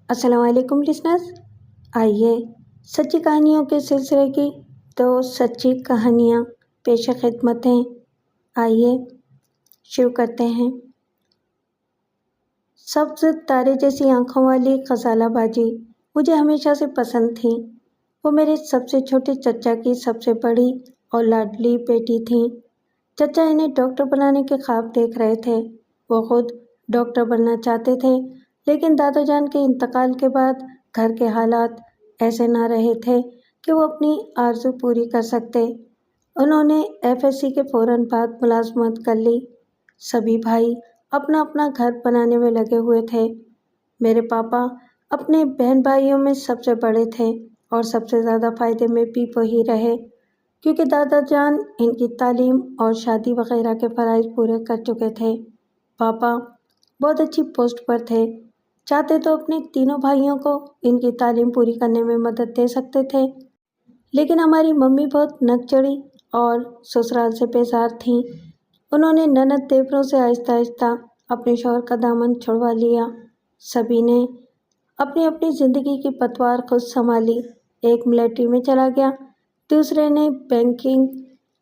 السلام علیکم لسنرز، آئیے سچی کہانیوں کے سلسلے کی دو سچی کہانیاں پیش خدمت ہیں۔ آئیے شروع کرتے ہیں۔ سبز تارے جیسی آنکھوں والی غزالہ باجی مجھے ہمیشہ سے پسند تھیں۔ وہ میرے سب سے چھوٹے چچا کی سب سے بڑی اور لاڈلی بیٹی تھیں۔ چچا انہیں ڈاکٹر بنانے کے خواب دیکھ رہے تھے۔ وہ خود ڈاکٹر بننا چاہتے تھے، لیکن دادا جان کے انتقال کے بعد گھر کے حالات ایسے نہ رہے تھے کہ وہ اپنی آرزو پوری کر سکتے۔ انہوں نے FSC کے فوراً بعد ملازمت کر لی۔ سبھی بھائی اپنا اپنا گھر بنانے میں لگے ہوئے تھے۔ میرے پاپا اپنے بہن بھائیوں میں سب سے بڑے تھے اور سب سے زیادہ فائدے میں بھی وہی رہے، کیونکہ دادا جان ان کی تعلیم اور شادی وغیرہ کے فرائض پورے کر چکے تھے۔ پاپا بہت اچھی پوسٹ پر تھے، چاہتے تو اپنے تینوں بھائیوں کو ان کی تعلیم پوری کرنے میں مدد دے سکتے تھے، لیکن ہماری ممی بہت نک چڑھی اور سسرال سے بیزار تھیں۔ انہوں نے نند دیوروں سے آہستہ آہستہ اپنے شوہر کا دامن چھڑوا لیا۔ سبھی نے اپنی اپنی زندگی کی پتوار خود سنبھالی۔ ایک ملٹری میں چلا گیا، دوسرے نے بینکنگ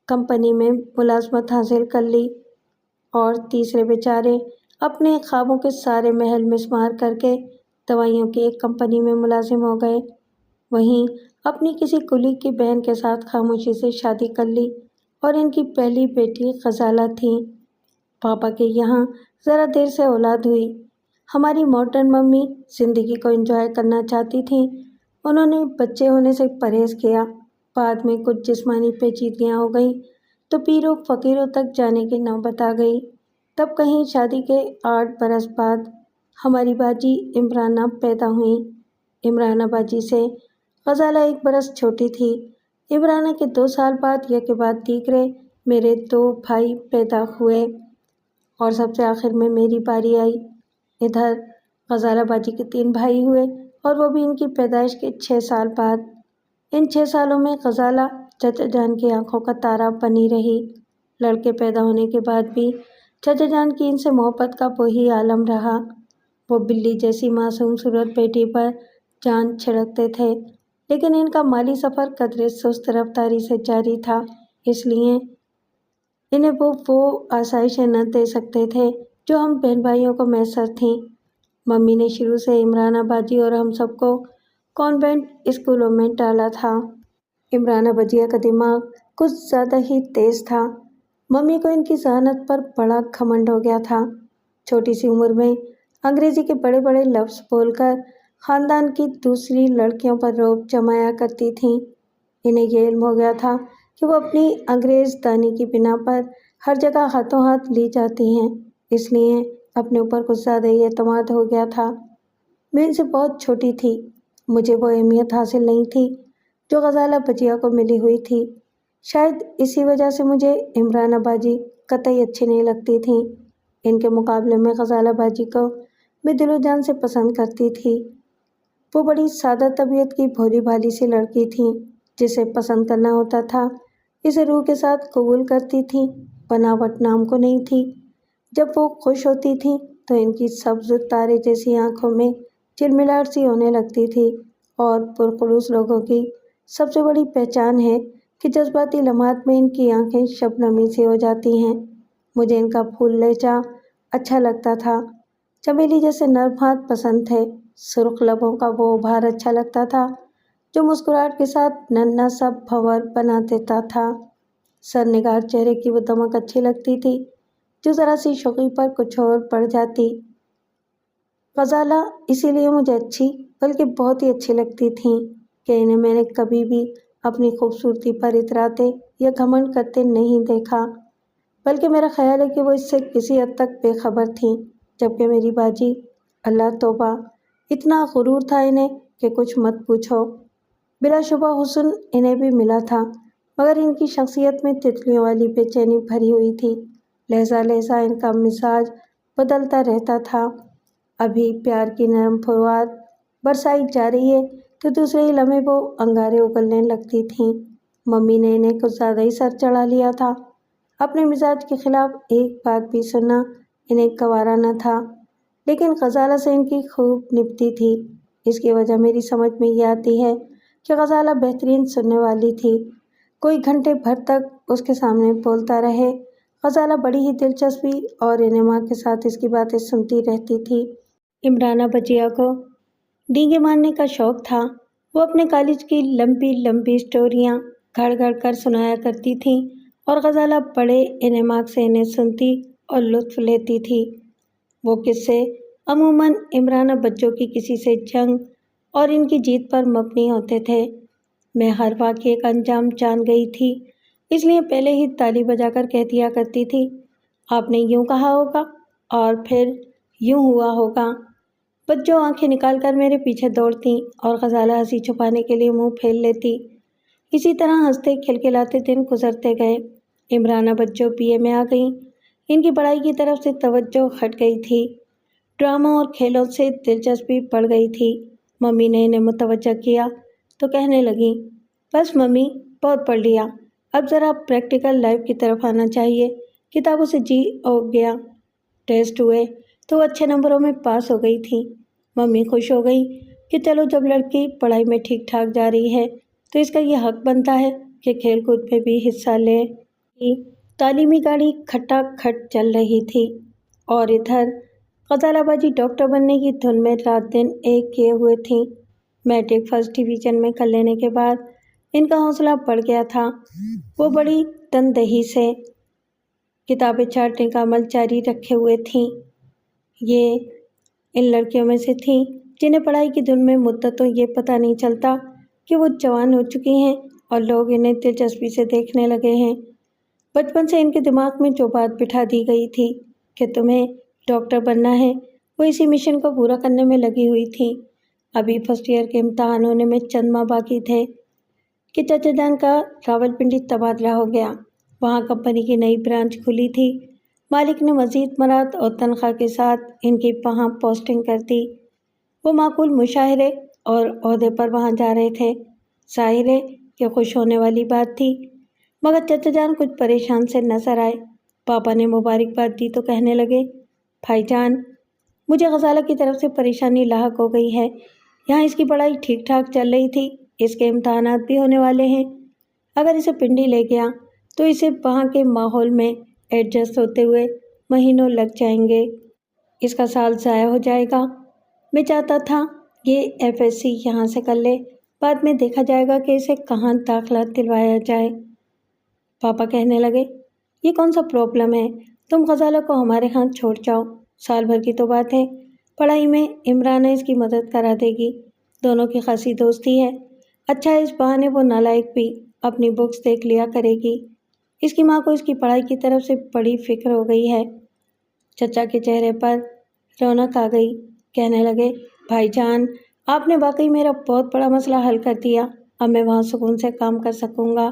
کمپنی میں ملازمت حاصل کر لی اور تیسرے بیچارے اپنے خوابوں کے سارے محل مسمار کر کے دوائیوں کی ایک کمپنی میں ملازم ہو گئے۔ وہیں اپنی کسی کلیگ کی بہن کے ساتھ خاموشی سے شادی کر لی اور ان کی پہلی بیٹی غزالہ تھی۔ پاپا کے یہاں ذرا دیر سے اولاد ہوئی۔ ہماری ماڈرن ممی زندگی کو انجوائے کرنا چاہتی تھیں۔ انہوں نے بچے ہونے سے پرہیز کیا۔ بعد میں کچھ جسمانی پیچیدگیاں ہو گئیں تو پیروں فقیروں تک جانے کی نوبت آ گئی۔ تب کہیں شادی کے 8 برس بعد ہماری باجی عمرانہ پیدا ہوئیں۔ عمرانہ باجی سے غزالہ 1 برس چھوٹی تھی۔ عمرانہ کے 2 سال بعد یک بعد دیگرے میرے 2 بھائی پیدا ہوئے اور سب سے آخر میں میری باری آئی۔ ادھر غزالہ باجی کے 3 بھائی ہوئے اور وہ بھی ان کی پیدائش کے 6 سال بعد۔ ان 6 سالوں میں غزالہ چچا جان کی آنکھوں کا تارا بنی رہی۔ لڑکے پیدا ہونے کے بعد بھی چچا جان کی ان سے محبت کا وہی عالم رہا۔ وہ بلی جیسی معصوم صورت بیٹی پر جان چھڑکتے تھے، لیکن ان کا مالی سفر قدرے سست رفتاری سے جاری تھا، اس لیے انہیں وہ آسائشیں نہ دے سکتے تھے جو ہم بہن بھائیوں کو میسر تھیں۔ ممی نے شروع سے عمرانہ باجی اور ہم سب کو کانوینٹ اسکولوں میں ڈالا تھا۔ عمرانہ بجیا کا دماغ کچھ زیادہ ہی تیز تھا۔ ممی کو ان کی ذہانت پر بڑا گھمنڈ ہو گیا تھا۔ چھوٹی سی عمر میں انگریزی کے بڑے بڑے لفظ بول کر خاندان کی دوسری لڑکیوں پر رعب جمایا کرتی تھیں۔ انہیں یہ علم ہو گیا تھا کہ وہ اپنی انگریز دانی کی بنا پر ہر جگہ ہاتھوں ہاتھ لی جاتی ہیں، اس لیے اپنے اوپر کچھ زیادہ ہی اعتماد ہو گیا تھا۔ میں ان سے بہت چھوٹی تھی، مجھے وہ اہمیت حاصل نہیں تھی جو غزالہ بجیا کو ملی ہوئی تھی۔ شاید اسی وجہ سے مجھے عمرانہ باجی قطعی اچھی نہیں لگتی تھیں۔ ان کے مقابلے میں غزالہ باجی کو میں دل و جان سے پسند کرتی تھی۔ وہ بڑی سادہ طبیعت کی بھولی بھالی سی لڑکی تھیں۔ جسے پسند کرنا ہوتا تھا اسے روح کے ساتھ قبول کرتی تھیں، بناوٹ نام کو نہیں تھی۔ جب وہ خوش ہوتی تھیں تو ان کی سبز تارے جیسی آنکھوں میں چلملاہٹ سی ہونے لگتی تھی، اور پرخلوص لوگوں کی سب سے بڑی پہچان ہے کہ جذباتی لمحات میں ان کی آنکھیں شبنمی سی ہو جاتی ہیں۔ مجھے ان کا پھول لہجہ اچھا لگتا تھا، چمیلی جیسے نرم ہاتھ پسند تھے، سرخ لبوں کا وہ ابھار اچھا لگتا تھا جو مسکراہٹ کے ساتھ ننھا سا بھنور بنا دیتا تھا، سرنگار چہرے کی وہ دمک اچھی لگتی تھی جو ذرا سی شوخی پر کچھ اور بڑھ جاتی۔ غزالہ اسی لیے مجھے اچھی بلکہ بہت ہی اچھی لگتی تھیں کہ انہیں میں نے کبھی بھی اپنی خوبصورتی پر اتراتے یا گھمنڈ کرتے نہیں دیکھا، بلکہ میرا خیال ہے کہ وہ اس سے کسی حد تک بے خبر تھیں۔ جبکہ میری باجی، اللہ توبہ، اتنا غرور تھا انہیں کہ کچھ مت پوچھو۔ بلا شبہ حسن انہیں بھی ملا تھا، مگر ان کی شخصیت میں تتلیوں والی بے چینی بھری ہوئی تھی۔ لہجہ لہجہ ان کا مزاج بدلتا رہتا تھا۔ ابھی پیار کی نرم فروات برسائی جا رہی ہے تو دوسرے ہی لمحے وہ انگارے اگلنے لگتی تھیں۔ ممی نے انہیں کچھ زیادہ ہی سر چڑھا لیا تھا۔ اپنے مزاج کے خلاف ایک بات بھی سننا انہیں گوارا نہ تھا، لیکن غزالہ سے ان کی خوب نبھتی تھی۔ اس کی وجہ میری سمجھ میں یہ آتی ہے کہ غزالہ بہترین سننے والی تھی، کوئی گھنٹے بھر تک اس کے سامنے بولتا رہے۔ غزالہ بڑی ہی دلچسپی اور انعماد کے ساتھ اس کی باتیں سنتی رہتی تھی۔ عمرانہ بچیا کو ڈینگے مارنے کا شوق تھا۔ وہ اپنے کالج کی لمبی لمبی اسٹوریاں گھڑ گھڑ کر سنایا کرتی تھیں اور غزالہ بڑے انعماد سے انہیں سنتی اور لطف لیتی تھی۔ وہ قصے عموماً عمرانہ بچوں کی کسی سے جنگ اور ان کی جیت پر مبنی ہوتے تھے۔ میں ہر واقعے کا انجام جان گئی تھی، اس لیے پہلے ہی تالی بجا کر کہہ دیا کرتی تھی، آپ نے یوں کہا ہوگا اور پھر یوں ہوا ہوگا۔ بچوں آنکھیں نکال کر میرے پیچھے دوڑتیں اور غزالہ ہنسی چھپانے کے لیے منہ پھیر لیتی۔ اسی طرح ہنستے کھلکھلاتے دن گزرتے گئے۔ عمرانہ بچوں بی اے میں آ گئیں۔ ان کی پڑھائی کی طرف سے توجہ ہٹ گئی تھی، ڈراموں اور کھیلوں سے دلچسپی بڑھ گئی تھی۔ ممی نے انہیں متوجہ کیا تو کہنے لگیں، بس ممی بہت پڑھ لیا، اب ذرا پریکٹیکل لائف کی طرف آنا چاہیے، کتابوں سے جی اوگ گیا۔ ٹیسٹ ہوئے تو وہ اچھے نمبروں میں پاس ہو گئی تھی۔ ممی خوش ہو گئی کہ چلو جب لڑکی پڑھائی میں ٹھیک ٹھاک جا رہی ہے تو اس کا یہ حق بنتا ہے کہ کھیل کود میں بھی حصہ لے۔ تعلیمی گاڑی کھٹا کھٹ چل رہی تھی اور ادھر غزالہ باجی ڈاکٹر بننے کی دھن میں رات دن ایک کیے ہوئے تھیں۔ میٹرک فرسٹ ڈویژن میں کر لینے کے بعد ان کا حوصلہ بڑھ گیا تھا۔ وہ بڑی تندہی سے کتابیں چھانٹنے کا عمل جاری رکھے ہوئے تھیں۔ یہ ان لڑکیوں میں سے تھیں جنہیں پڑھائی کی دھن میں مدتوں یہ پتہ نہیں چلتا کہ وہ جوان ہو چکی ہیں اور لوگ انہیں دلچسپی سے دیکھنے لگے ہیں۔ بچپن سے ان کے دماغ میں جو بات بٹھا دی گئی تھی کہ تمہیں ڈاکٹر بننا ہے، وہ اسی مشن کو پورا کرنے میں لگی ہوئی تھیں۔ ابھی فرسٹ ایئر کے امتحان ہونے میں چند ماہ باقی تھے کہ چچا جان کا راولپنڈی تبادلہ ہو گیا۔ وہاں کمپنی کی نئی برانچ کھلی تھی۔ مالک نے مزید مراد اور تنخواہ کے ساتھ ان کی وہاں پوسٹنگ کر دی۔ وہ معقول مشاہرے اور عہدے پر وہاں جا رہے تھے۔ ظاہر ہے کہ خوش ہونے والی بات تھی، مگر چچا جان کچھ پریشان سے نظر آئے۔ پاپا نے مبارکباد دی تو کہنے لگے، بھائی جان، مجھے غزالہ کی طرف سے پریشانی لاحق ہو گئی ہے۔ یہاں اس کی پڑھائی ٹھیک ٹھاک چل رہی تھی، اس کے امتحانات بھی ہونے والے ہیں۔ اگر اسے پنڈی لے گیا تو اسے وہاں کے ماحول میں ایڈجسٹ ہوتے ہوئے مہینوں لگ جائیں گے۔ اس کا سال ضائع ہو جائے گا۔ میں چاہتا تھا یہ FSC یہاں سے کر لے، بعد میں دیکھا جائے گا کہ اسے کہاں داخلہ دلوایا جائے۔ پاپا کہنے لگے، یہ کون سا پرابلم ہے، تم غزالہ کو ہمارے ہاں چھوڑ جاؤ، سال بھر کی تو بات ہے، پڑھائی میں عمرانہ اس کی مدد کرا دے گی، دونوں کی خاصی دوستی ہے، اچھا ہے اس بہانے وہ نالائق بھی اپنی بکس دیکھ لیا کرے گی۔ اس کی ماں کو اس کی پڑھائی کی طرف سے بڑی فکر ہو گئی ہے۔ چچا کے چہرے پر رونق آ گئی، کہنے لگے، بھائی جان، آپ نے واقعی میرا بہت بڑا مسئلہ حل کر دیا، اب میں وہاں سکون سے کام کر سکوں گا۔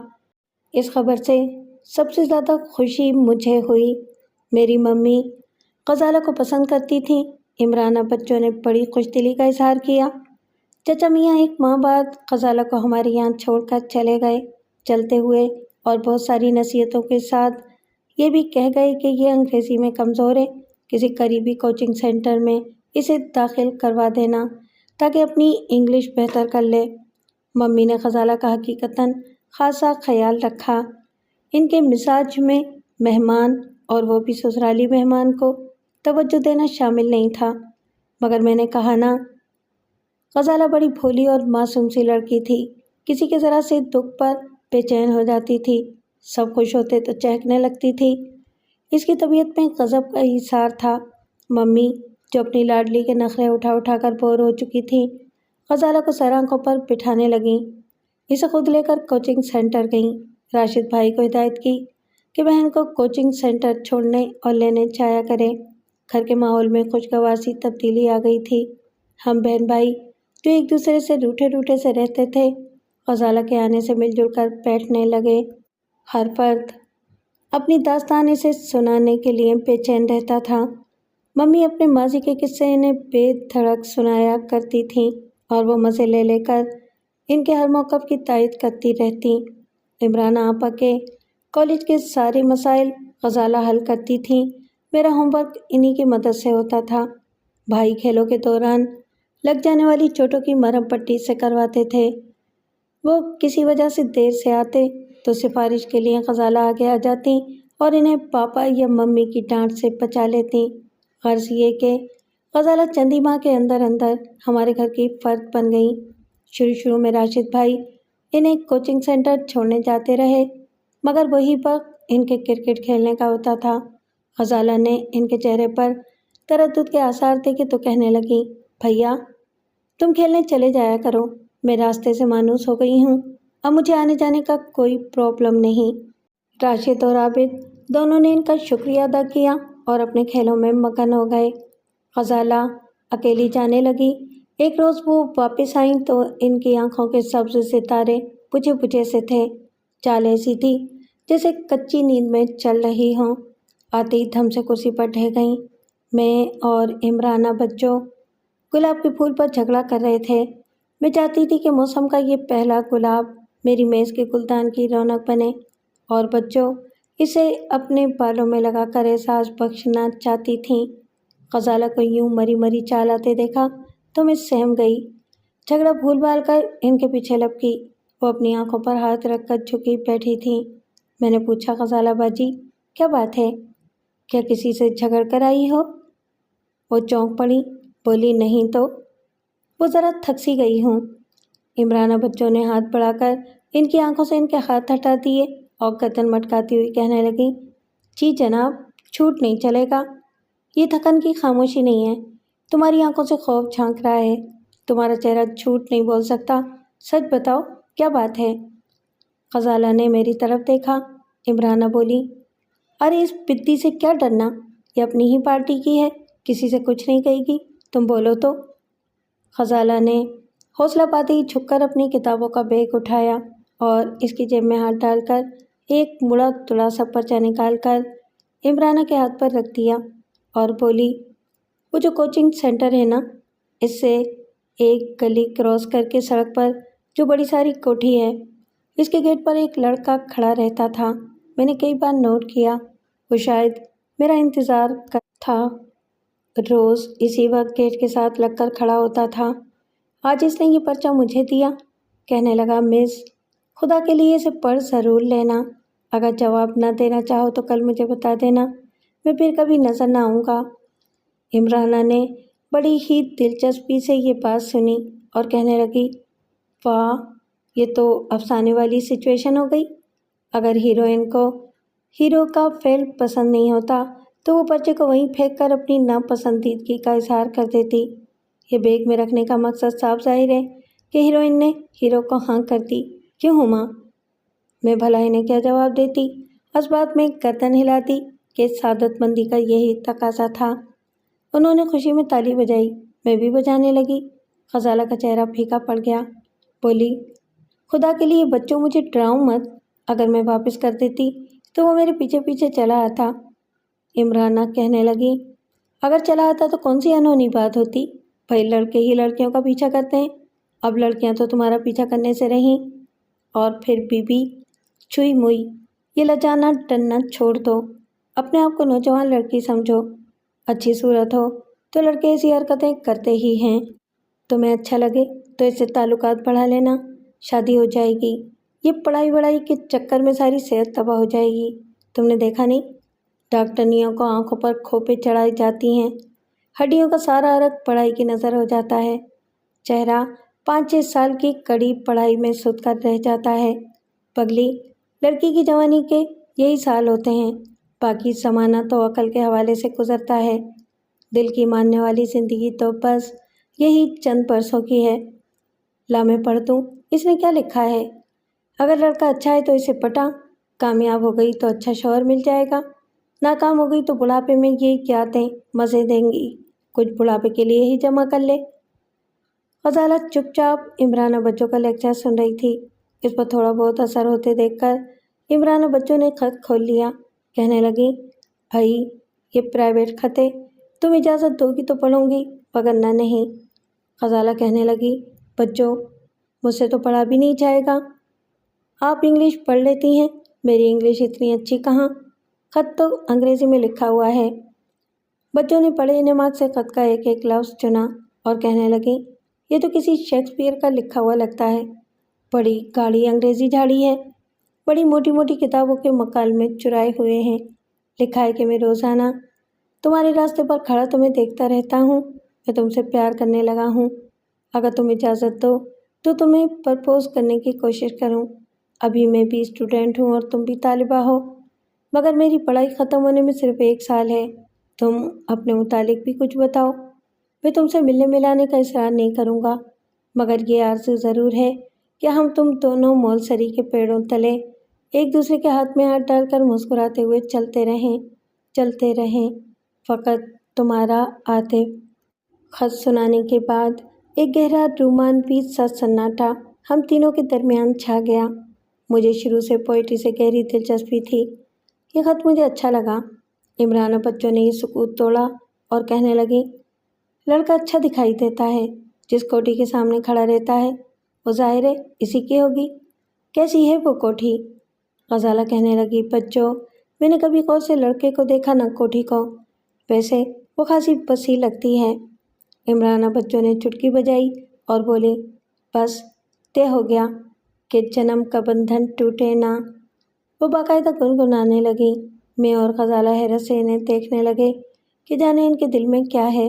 اس خبر سے سب سے زیادہ خوشی مجھے ہوئی۔ میری ممی غزالہ کو پسند کرتی تھیں۔ عمرانہ بچوں نے بڑی خوش دلی کا اظہار کیا۔ چچا میاں ایک ماہ بعد غزالہ کو ہمارے یہاں چھوڑ کر چلے گئے، چلتے ہوئے اور بہت ساری نصیحتوں کے ساتھ یہ بھی کہہ گئے کہ یہ انگریزی میں کمزور ہے، کسی قریبی کوچنگ سینٹر میں اسے داخل کروا دینا تاکہ اپنی انگلش بہتر کر لے۔ ممی نے غزالہ کا حقیقتاً خاصا خیال رکھا۔ ان کے مزاج میں مہمان اور وہ بھی سسرالی مہمان کو توجہ دینا شامل نہیں تھا، مگر میں نے کہا نا، غزالہ بڑی بھولی اور معصوم سی لڑکی تھی، کسی کے ذرا سے دکھ پر بے چین ہو جاتی تھی، سب خوش ہوتے تو چہکنے لگتی تھی۔ اس کی طبیعت میں غضب کا ایثار تھا۔ ممی جو اپنی لاڈلی کے نخرے اٹھا اٹھا کر بور ہو چکی تھیں، غزالہ کو سر آنکھوں پر بٹھانے لگیں، اسے خود لے کر کوچنگ سینٹر گئیں۔ راشد بھائی کو ہدایت کی کہ بہن کو کوچنگ سینٹر چھوڑنے اور لینے جایا کرے۔ گھر کے ماحول میں خوشگوار سی تبدیلی آ گئی تھی۔ ہم بہن بھائی جو ایک دوسرے سے روٹھے روٹھے سے رہتے تھے، غزالہ کے آنے سے مل جل کر بیٹھنے لگے۔ ہر فرد اپنی داستان اسے سنانے کے لیے بے چین رہتا تھا۔ ممی اپنے ماضی کے قصے انہیں بے دھڑک سنایا کرتی تھیں اور وہ مزے لے لے کر ان کے ہر موقف کی تائید کرتی رہتیں۔ عمرانہ آپا کے کالج کے سارے مسائل غزالہ حل کرتی تھیں۔ میرا ہوم ورک انہی کی مدد سے ہوتا تھا۔ بھائی کھیلوں کے دوران لگ جانے والی چوٹوں کی مرہم پٹی سے کرواتے تھے۔ وہ کسی وجہ سے دیر سے آتے تو سفارش کے لیے غزالہ آگے آ جاتی اور انہیں پاپا یا ممی کی ڈانٹ سے بچا لیتی۔ غرض یہ کہ غزالہ چند ہی ماہ کے اندر اندر ہمارے گھر کی فرد بن گئی۔ شروع میں راشد بھائی انہیں کوچنگ سینٹر چھوڑنے جاتے رہے، مگر وہی وقت ان کے کرکٹ کھیلنے کا ہوتا تھا۔ غزالہ نے ان کے چہرے پر تردد کے آثار دیکھے تو کہنے لگی، بھیا تم کھیلنے چلے جایا کرو، میں راستے سے مانوس ہو گئی ہوں، اب مجھے آنے جانے کا کوئی پرابلم نہیں۔ راشد اور عابد دونوں نے ان کا شکریہ ادا کیا اور اپنے کھیلوں میں مگن ہو گئے۔ غزالہ اکیلی جانے لگی۔ ایک روز وہ واپس آئیں تو ان کی آنکھوں کے سبز ستارے بجھے بجھے سے تھے۔ چال ایسی تھی جیسے کچی نیند میں چل رہی ہوں۔ آتے ہی دھم سے کرسی پر ڈھہ گئیں۔ میں اور عمرانہ بچوں گلاب کے پھول پر جھگڑا کر رہے تھے۔ میں چاہتی تھی کہ موسم کا یہ پہلا گلاب میری میز کے گلدان کی رونق بنے، اور بچوں اسے اپنے بالوں میں لگا کر احساس بخشنا چاہتی تھیں۔ غزالہ کو یوں مری مری چال آتے دیکھا تو میں سہم گئی۔ جھگڑا بھول بھال کر ان کے پیچھے لپکی۔ وہ اپنی آنکھوں پر ہاتھ رکھ کر جھکی بیٹھی تھیں۔ میں نے پوچھا، غزالہ باجی کیا بات ہے؟ کیا کسی سے جھگڑ کر آئی ہو؟ وہ چونک پڑی، بولی نہیں تو وہ ذرا تھک سی گئی ہوں۔ عمرانہ بچوں نے ہاتھ بڑھا کر ان کی آنکھوں سے ان کے ہاتھ ہٹا دیے اور گردن مٹکاتی ہوئی کہنے لگی، جی جناب جھوٹ نہیں چلے گا، یہ تھکن کی خاموشی نہیں ہے، تمہاری آنکھوں سے خوف جھانک رہا ہے، تمہارا چہرہ جھوٹ نہیں بول سکتا، سچ بتاؤ کیا بات ہے؟ غزالہ نے میری طرف دیکھا۔ عمرانہ بولی، ارے اس بدی سے کیا ڈرنا، یہ اپنی ہی پارٹی کی ہے، کسی سے کچھ نہیں کہے گی، تم بولو تو۔ غزالہ نے حوصلہ پاتے ہی جھک کر اپنی کتابوں کا بیگ اٹھایا اور اس کی جیب میں ہاتھ ڈال کر ایک مڑا تڑا سا پرچہ نکال کر عمرانہ کے ہاتھ پر رکھ دیا اور بولی، وہ جو کوچنگ سینٹر ہے نا، اس سے ایک گلی کراس کر کے سڑک پر جو بڑی ساری کوٹھی ہے، اس کے گیٹ پر ایک لڑکا کھڑا رہتا تھا۔ میں نے کئی بار نوٹ کیا، وہ شاید میرا انتظار کرتا تھا، روز اسی وقت گیٹ کے ساتھ لگ کر کھڑا ہوتا تھا۔ آج اس نے یہ پرچہ مجھے دیا، کہنے لگا، مس خدا کے لیے اسے پڑھ ضرور لینا، اگر جواب نہ دینا چاہو تو کل مجھے بتا دینا، میں پھر کبھی نظر نہ آؤں گا۔ عمرانہ نے بڑی ہی دلچسپی سے یہ بات سنی اور کہنے لگی، واہ یہ تو افسانے والی سچویشن ہو گئی۔ اگر ہیروئن کو ہیرو کا فعل پسند نہیں ہوتا تو وہ پرچے کو وہیں پھینک کر اپنی ناپسندیدگی کا اظہار کر دیتی۔ یہ بیگ میں رکھنے کا مقصد صاف ظاہر ہے کہ ہیروئن نے ہیرو کو ہاں کر دی، کیوں ہما؟ میں بھلا انہیں کیا جواب دیتی؟ اس بات میں گردن ہلاتی کہ سعادت مندی کا یہی تقاضا تھا۔ انہوں نے خوشی میں تالی بجائی، میں بھی بجانے لگی۔ غزالہ کا چہرہ پھیکا پڑ گیا، بولی، خدا کے لیے بچوں مجھے ڈراؤ مت، اگر میں واپس کر دیتی تو وہ میرے پیچھے پیچھے چلا آتا۔ عمرانہ کہنے لگی، اگر چلا آتا تو کون سی انہونی بات ہوتی، بھائی لڑکے ہی لڑکیوں کا پیچھا کرتے ہیں، اب لڑکیاں تو تمہارا پیچھا کرنے سے رہیں۔ اور پھر بی بی چھوئی موئی، یہ لجانا ڈرنا چھوڑ دو، اپنے آپ کو نوجوان لڑکی سمجھو، اچھی صورت ہو تو لڑکے ایسی حرکتیں کرتے ہی ہیں، تمہیں اچھا لگے تو اس سے تعلقات بڑھا لینا، شادی ہو جائے گی، یہ پڑھائی وڑھائی کے چکر میں ساری صحت تباہ ہو جائے گی۔ تم نے دیکھا نہیں، ڈاکٹرنیوں کو آنکھوں پر کھوپے چڑھائی جاتی ہیں، ہڈیوں کا سارا عرق پڑھائی کی نظر ہو جاتا ہے، چہرہ 5-6 سال کی کڑی پڑھائی میں سوت کر رہ جاتا ہے۔ پگلی لڑکی کی جوانی کے یہی سال ہوتے ہیں، باقی زمانہ تو عقل کے حوالے سے گزرتا ہے، دل کی ماننے والی زندگی تو بس یہی چند برسوں کی ہے۔ لا میں پڑھ دوں اس نے کیا لکھا ہے، اگر لڑکا اچھا ہے تو اسے پٹا، کامیاب ہو گئی تو اچھا شوہر مل جائے گا، ناکام ہو گئی تو بڑھاپے میں یہ یادیں مزے دیں گی، کچھ بڑھاپے کے لیے ہی جمع کر لے۔ غزالہ چپ چاپ عمرانہ بچوں کا لیکچر سن رہی تھی۔ اس پر تھوڑا بہت اثر ہوتے دیکھ کر عمرانہ بچوں نے خط کھول لیا، کہنے لگی، بھائی یہ پرائیویٹ خط ہے، تم اجازت دو گی تو پڑھوں گی وگرنہ نہیں۔ غزالہ کہنے لگی، بچوں مجھ سے تو پڑھا بھی نہیں جائے گا، آپ انگلش پڑھ لیتی ہیں، میری انگلش اتنی اچھی کہاں، خط تو انگریزی میں لکھا ہوا ہے۔ بچوں نے بڑے نماز سے خط کا ایک ایک لفظ چنا اور کہنے لگیں، یہ تو کسی شیکسپیئر کا لکھا ہوا لگتا ہے، بڑی گاڑی انگریزی جھاڑی ہے، بڑی موٹی موٹی کتابوں کے مکالمے چرائے ہوئے ہیں، لکھا ہے کہ میں روزانہ تمہارے راستے پر کھڑا تمہیں دیکھتا رہتا ہوں، میں تم سے پیار کرنے لگا ہوں، اگر تم اجازت دو تو تمہیں پرپوز کرنے کی کوشش کروں، ابھی میں بھی اسٹوڈنٹ ہوں اور تم بھی طالبہ ہو، مگر میری پڑھائی ختم ہونے میں صرف 1 سال ہے، تم اپنے متعلق بھی کچھ بتاؤ، میں تم سے ملنے ملانے کا اصرار نہیں کروں گا، مگر یہ آرزو ضرور ہے کہ ہم تم دونوں مولسری کے پیڑوں تلے ایک دوسرے کے ہاتھ میں ہاتھ ڈال کر مسکراتے ہوئے چلتے رہیں، فقط تمہارا عاطف۔ خط سنانے کے بعد ایک گہرا رومانوی سا سناٹا ہم تینوں کے درمیان چھا گیا۔ مجھے شروع سے پوئٹری سے گہری دلچسپی تھی، یہ خط مجھے اچھا لگا۔ عمرانہ بچوں نے یہ سکوت توڑا اور کہنے لگی، لڑکا اچھا دکھائی دیتا ہے، جس کوٹھی کے سامنے کھڑا رہتا ہے وہ ظاہر ہے اسی کی ہوگی، کیسی ہے وہ کوٹھی؟ غزالہ کہنے لگی، بچوں میں نے کبھی غور سے لڑکے کو دیکھا نہ کوٹھی کو، ویسے وہ خاصی وسیع لگتی ہے۔ عمرانہ بچوں نے چٹکی بجائی اور بولے، بس طے ہو گیا کہ جنم کا بندھن ٹوٹے نہ۔ وہ باقاعدہ گنگنانے لگیں، میں اور غزالہ حیرت سے انہیں دیکھنے لگے کہ جانے ان کے دل میں کیا ہے۔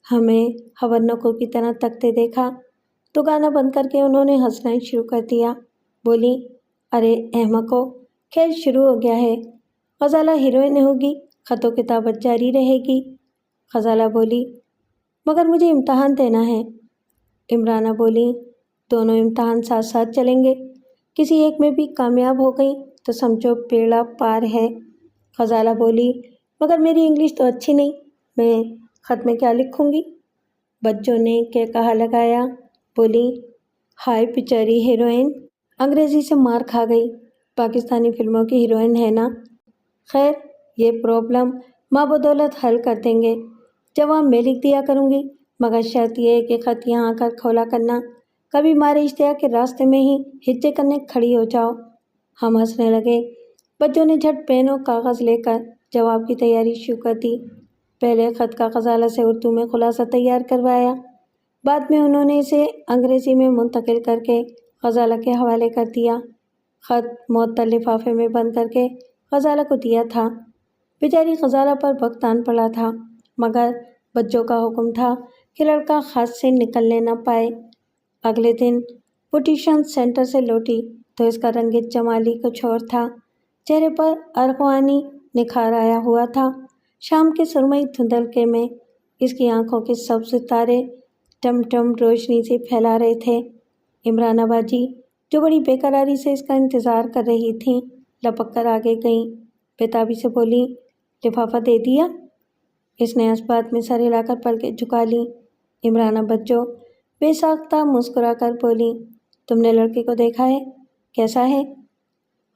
ہمیں حورنکوں کی طرح تکتے دیکھا تو گانا بند کر کے انہوں نے ہنسنا شروع کر دیا، بولی، ارے احمقو، کھیل شروع ہو گیا ہے، غزالہ ہیروئن ہوگی، خط و کتابت جاری رہے گی۔ غزالہ بولی، مگر مجھے امتحان دینا ہے۔ عمرانہ بولی، دونوں امتحان ساتھ ساتھ چلیں گے، کسی ایک میں بھی کامیاب ہو گئی تو سمجھو بیڑا پار ہے۔ غزالہ بولی، مگر میری انگلش تو اچھی نہیں، میں خط میں کیا لکھوں گی؟ بچوں نے کہا لگایا، بولی، ہائے بیچاری ہیروئن، انگریزی سے مار کھا گئی، پاکستانی فلموں کی ہیروئن ہے نا۔ خیر، یہ پرابلم ماں بدولت حل کر دیں گے، جواب میں لکھ دیا کروں گی، مگر شرط یہ ہے کہ خط یہاں آ کر کھولا کرنا، کبھی مارے اشتہار کے راستے میں ہی ہچے کرنے کھڑی ہو جاؤ۔ ہم ہنسنے لگے۔ بچوں نے جھٹ پین اور کاغذ لے کر جواب کی تیاری شروع کر دی۔ پہلے خط کا غزالہ سے اردو میں خلاصہ تیار کروایا، بعد میں انہوں نے اسے انگریزی میں منتقل کر کے غزالہ کے حوالے کر دیا۔ خط معطل لفافے میں بند کر کے غزالہ کو دیا تھا۔ بیچاری غزالہ پر وقت آن پڑا تھا، مگر بچوں کا حکم تھا کہ لڑکا خط سے نکلنے نہ پائے۔ اگلے دن وہ ٹیوشن سینٹر سے لوٹی تو اس کا رنگ جمالی کچھ اور تھا، چہرے پر ارغوانی نکھار آیا ہوا تھا۔ شام کے سرمئی دھندلکے میں اس کی آنکھوں کے سبز ستارے ٹم ٹم روشنی سے پھیلا رہے تھے۔ عمرانہ باجی، جو بڑی بے قراری سے اس کا انتظار کر رہی تھیں، لپک کر آگے گئیں، بےتابی سے بولی، لفافہ دے دیا؟ اس نے اس بات میں سر ہلا کر پلکیں جھکا لیں۔ عمرانہ بچوں بے ساختہ مسکرا کر بولی، تم نے لڑکے کو دیکھا ہے؟ کیسا ہے؟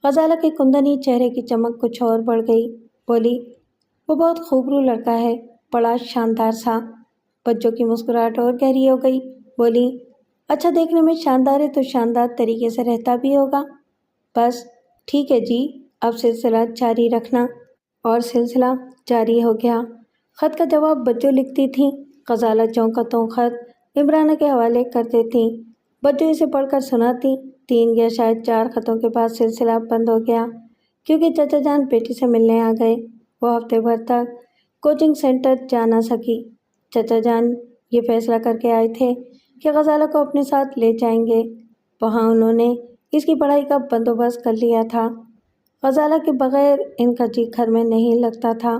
غزالہ کے کندنی چہرے کی چمک کچھ اور بڑھ گئی، بولی، وہ بہت خوبرو لڑکا ہے، بڑا شاندار سا۔ بچوں کی مسکراہٹ اور گہری ہو گئی، بولی، اچھا دیکھنے میں شاندار ہے تو شاندار طریقے سے رہتا بھی ہوگا۔ بس ٹھیک ہے جی، اب سلسلہ جاری رکھنا۔ اور سلسلہ جاری ہو گیا۔ خط کا جواب بچوں لکھتی تھیں، غزالہ چونکتوں خط عمرانہ کے حوالے کر دیتیں، بچوں اسے پڑھ کر سناتی۔ 3 یا شاید 4 خطوں کے بعد سلسلہ بند ہو گیا، کیونکہ چچا جان بیٹی سے ملنے آ گئے۔ وہ ہفتے بھر تک کوچنگ سینٹر جا نہ سکی۔ چچا جان یہ فیصلہ کر کے آئے تھے کہ غزالہ کو اپنے ساتھ لے جائیں گے، وہاں انہوں نے اس کی پڑھائی کا بندوبست کر لیا تھا۔ غزالہ کے بغیر ان کا جی گھر میں نہیں لگتا تھا۔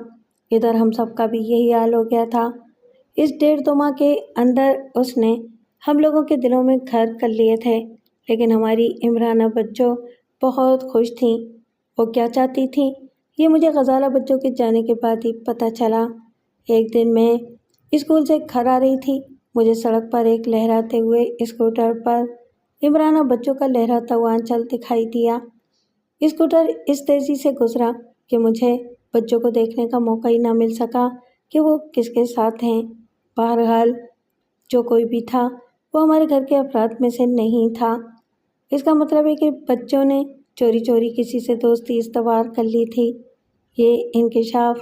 ادھر ہم سب کا بھی یہی حال ہو گیا تھا۔ اس 1.5-2 ماہ کے اندر اس نے ہم لوگوں کے دلوں میں گھر کر لیے تھے، لیکن ہماری عمرانہ بچوں بہت خوش تھیں۔ وہ کیا چاہتی تھیں یہ مجھے غزالہ بچوں کے جانے کے بعد ہی پتہ چلا۔ ایک دن میں اسکول سے گھر آ رہی تھی، مجھے سڑک پر ایک لہراتے ہوئے اسکوٹر پر عمرانہ بچوں کا لہراتا ہوا آنچل دکھائی دیا۔ اسکوٹر اس تیزی سے گزرا کہ مجھے بچوں کو دیکھنے کا موقع ہی نہ مل سکا کہ وہ کس کے ساتھ ہیں۔ بہرحال جو کوئی بھی تھا وہ ہمارے گھر کے افراد میں سے نہیں تھا۔ اس کا مطلب ہے کہ بچوں نے چوری چوری کسی سے دوستی استوار کر لی تھی۔ یہ انکشاف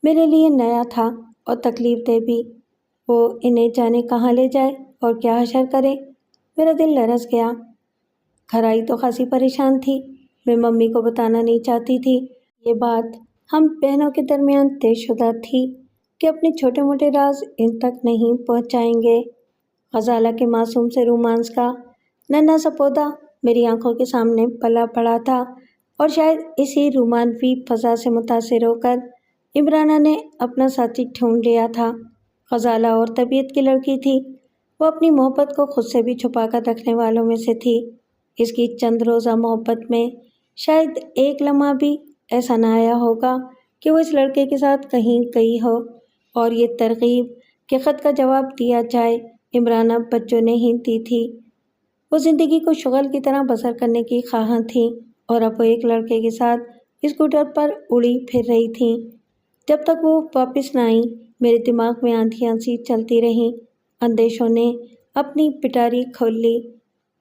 میرے لیے نیا تھا اور تکلیف دہ بھی۔ وہ انہیں جانے کہاں لے جائے اور کیا حشر کرے۔ میرا دل لرز گیا۔ کھرائی تو خاصی پریشان تھی۔ میں ممی کو بتانا نہیں چاہتی تھی۔ یہ بات ہم بہنوں کے درمیان طے شدہ تھی کہ اپنے چھوٹے موٹے راز ان تک نہیں پہنچائیں گے۔ غزالہ کے معصوم سے رومانس کا ننھا سا پودا میری آنکھوں کے سامنے پلا پڑا تھا، اور شاید اسی رومانوی فضا سے متاثر ہو کر عمرانہ نے اپنا ساتھی ڈھونڈ لیا تھا۔ غزالہ اور طبیعت کی لڑکی تھی۔ وہ اپنی محبت کو خود سے بھی چھپا کر رکھنے والوں میں سے تھی۔ اس کی چند روزہ محبت میں شاید ایک لمحہ بھی ایسا نہ آیا ہوگا کہ وہ اس لڑکے کے ساتھ کہیں گئی ہو، اور یہ ترغیب کہ خط کا جواب دیا جائے عمرانہ بچوں نے ہی دی تھی۔ وہ زندگی کو شغل کی طرح بسر کرنے کی خواہاں تھیں، اور اب وہ ایک لڑکے کے ساتھ اسکوٹر پر اڑی پھر رہی تھیں۔ جب تک وہ واپس نہ آئیں میرے دماغ میں آندھیاں سی چلتی رہیں۔ اندیشوں نے اپنی پٹاری کھول لی،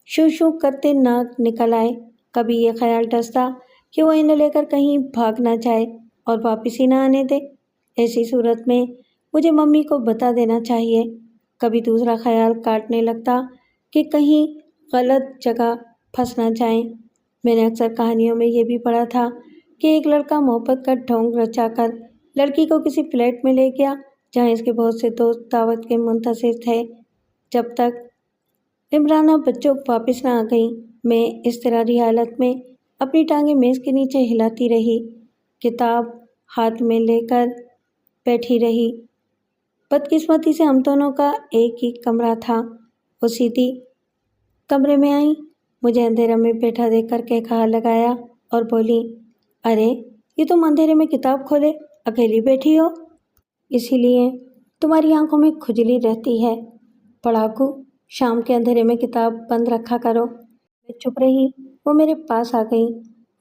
شو شو کرتے ناک نکل آئے۔ کبھی یہ خیال ڈستا کہ وہ انہیں لے کر کہیں بھاگ نہ جائے اور واپس ہی نہ آنے دے۔ ایسی صورت میں مجھے ممی کو بتا دینا چاہیے۔ کبھی دوسرا خیال کاٹنے لگتا کہ کہیں غلط جگہ پھنس نہ جائیں۔ میں نے اکثر کہانیوں میں یہ بھی پڑھا تھا کہ ایک لڑکا محبت کا ڈھونگ رچا کر لڑکی کو کسی فلیٹ میں لے گیا جہاں اس کے بہت سے دوست دعوت کے منتظر تھے۔ جب تک عمرانہ بچوں واپس نہ آ گئیں میں اضطراری حالت میں اپنی ٹانگیں میز کے نیچے ہلاتی رہی، کتاب ہاتھ میں لے کر بیٹھی رہی۔ بدقسمتی سے ہم دونوں کا ایک ہی کمرہ تھا۔ وہ سیدھی کمرے میں آئیں، مجھے اندھیرے میں بیٹھا دیکھ کر کہا لگایا اور بولی، ارے یہ تم اندھیرے میں کتاب کھولے اکیلی بیٹھی ہو؟ اسی لیے تمہاری آنکھوں میں کھجلی رہتی ہے۔ پڑھاکو، شام کے اندھیرے میں کتاب بند رکھا کرو۔ میں چپ رہی۔ وہ میرے پاس آ گئیں۔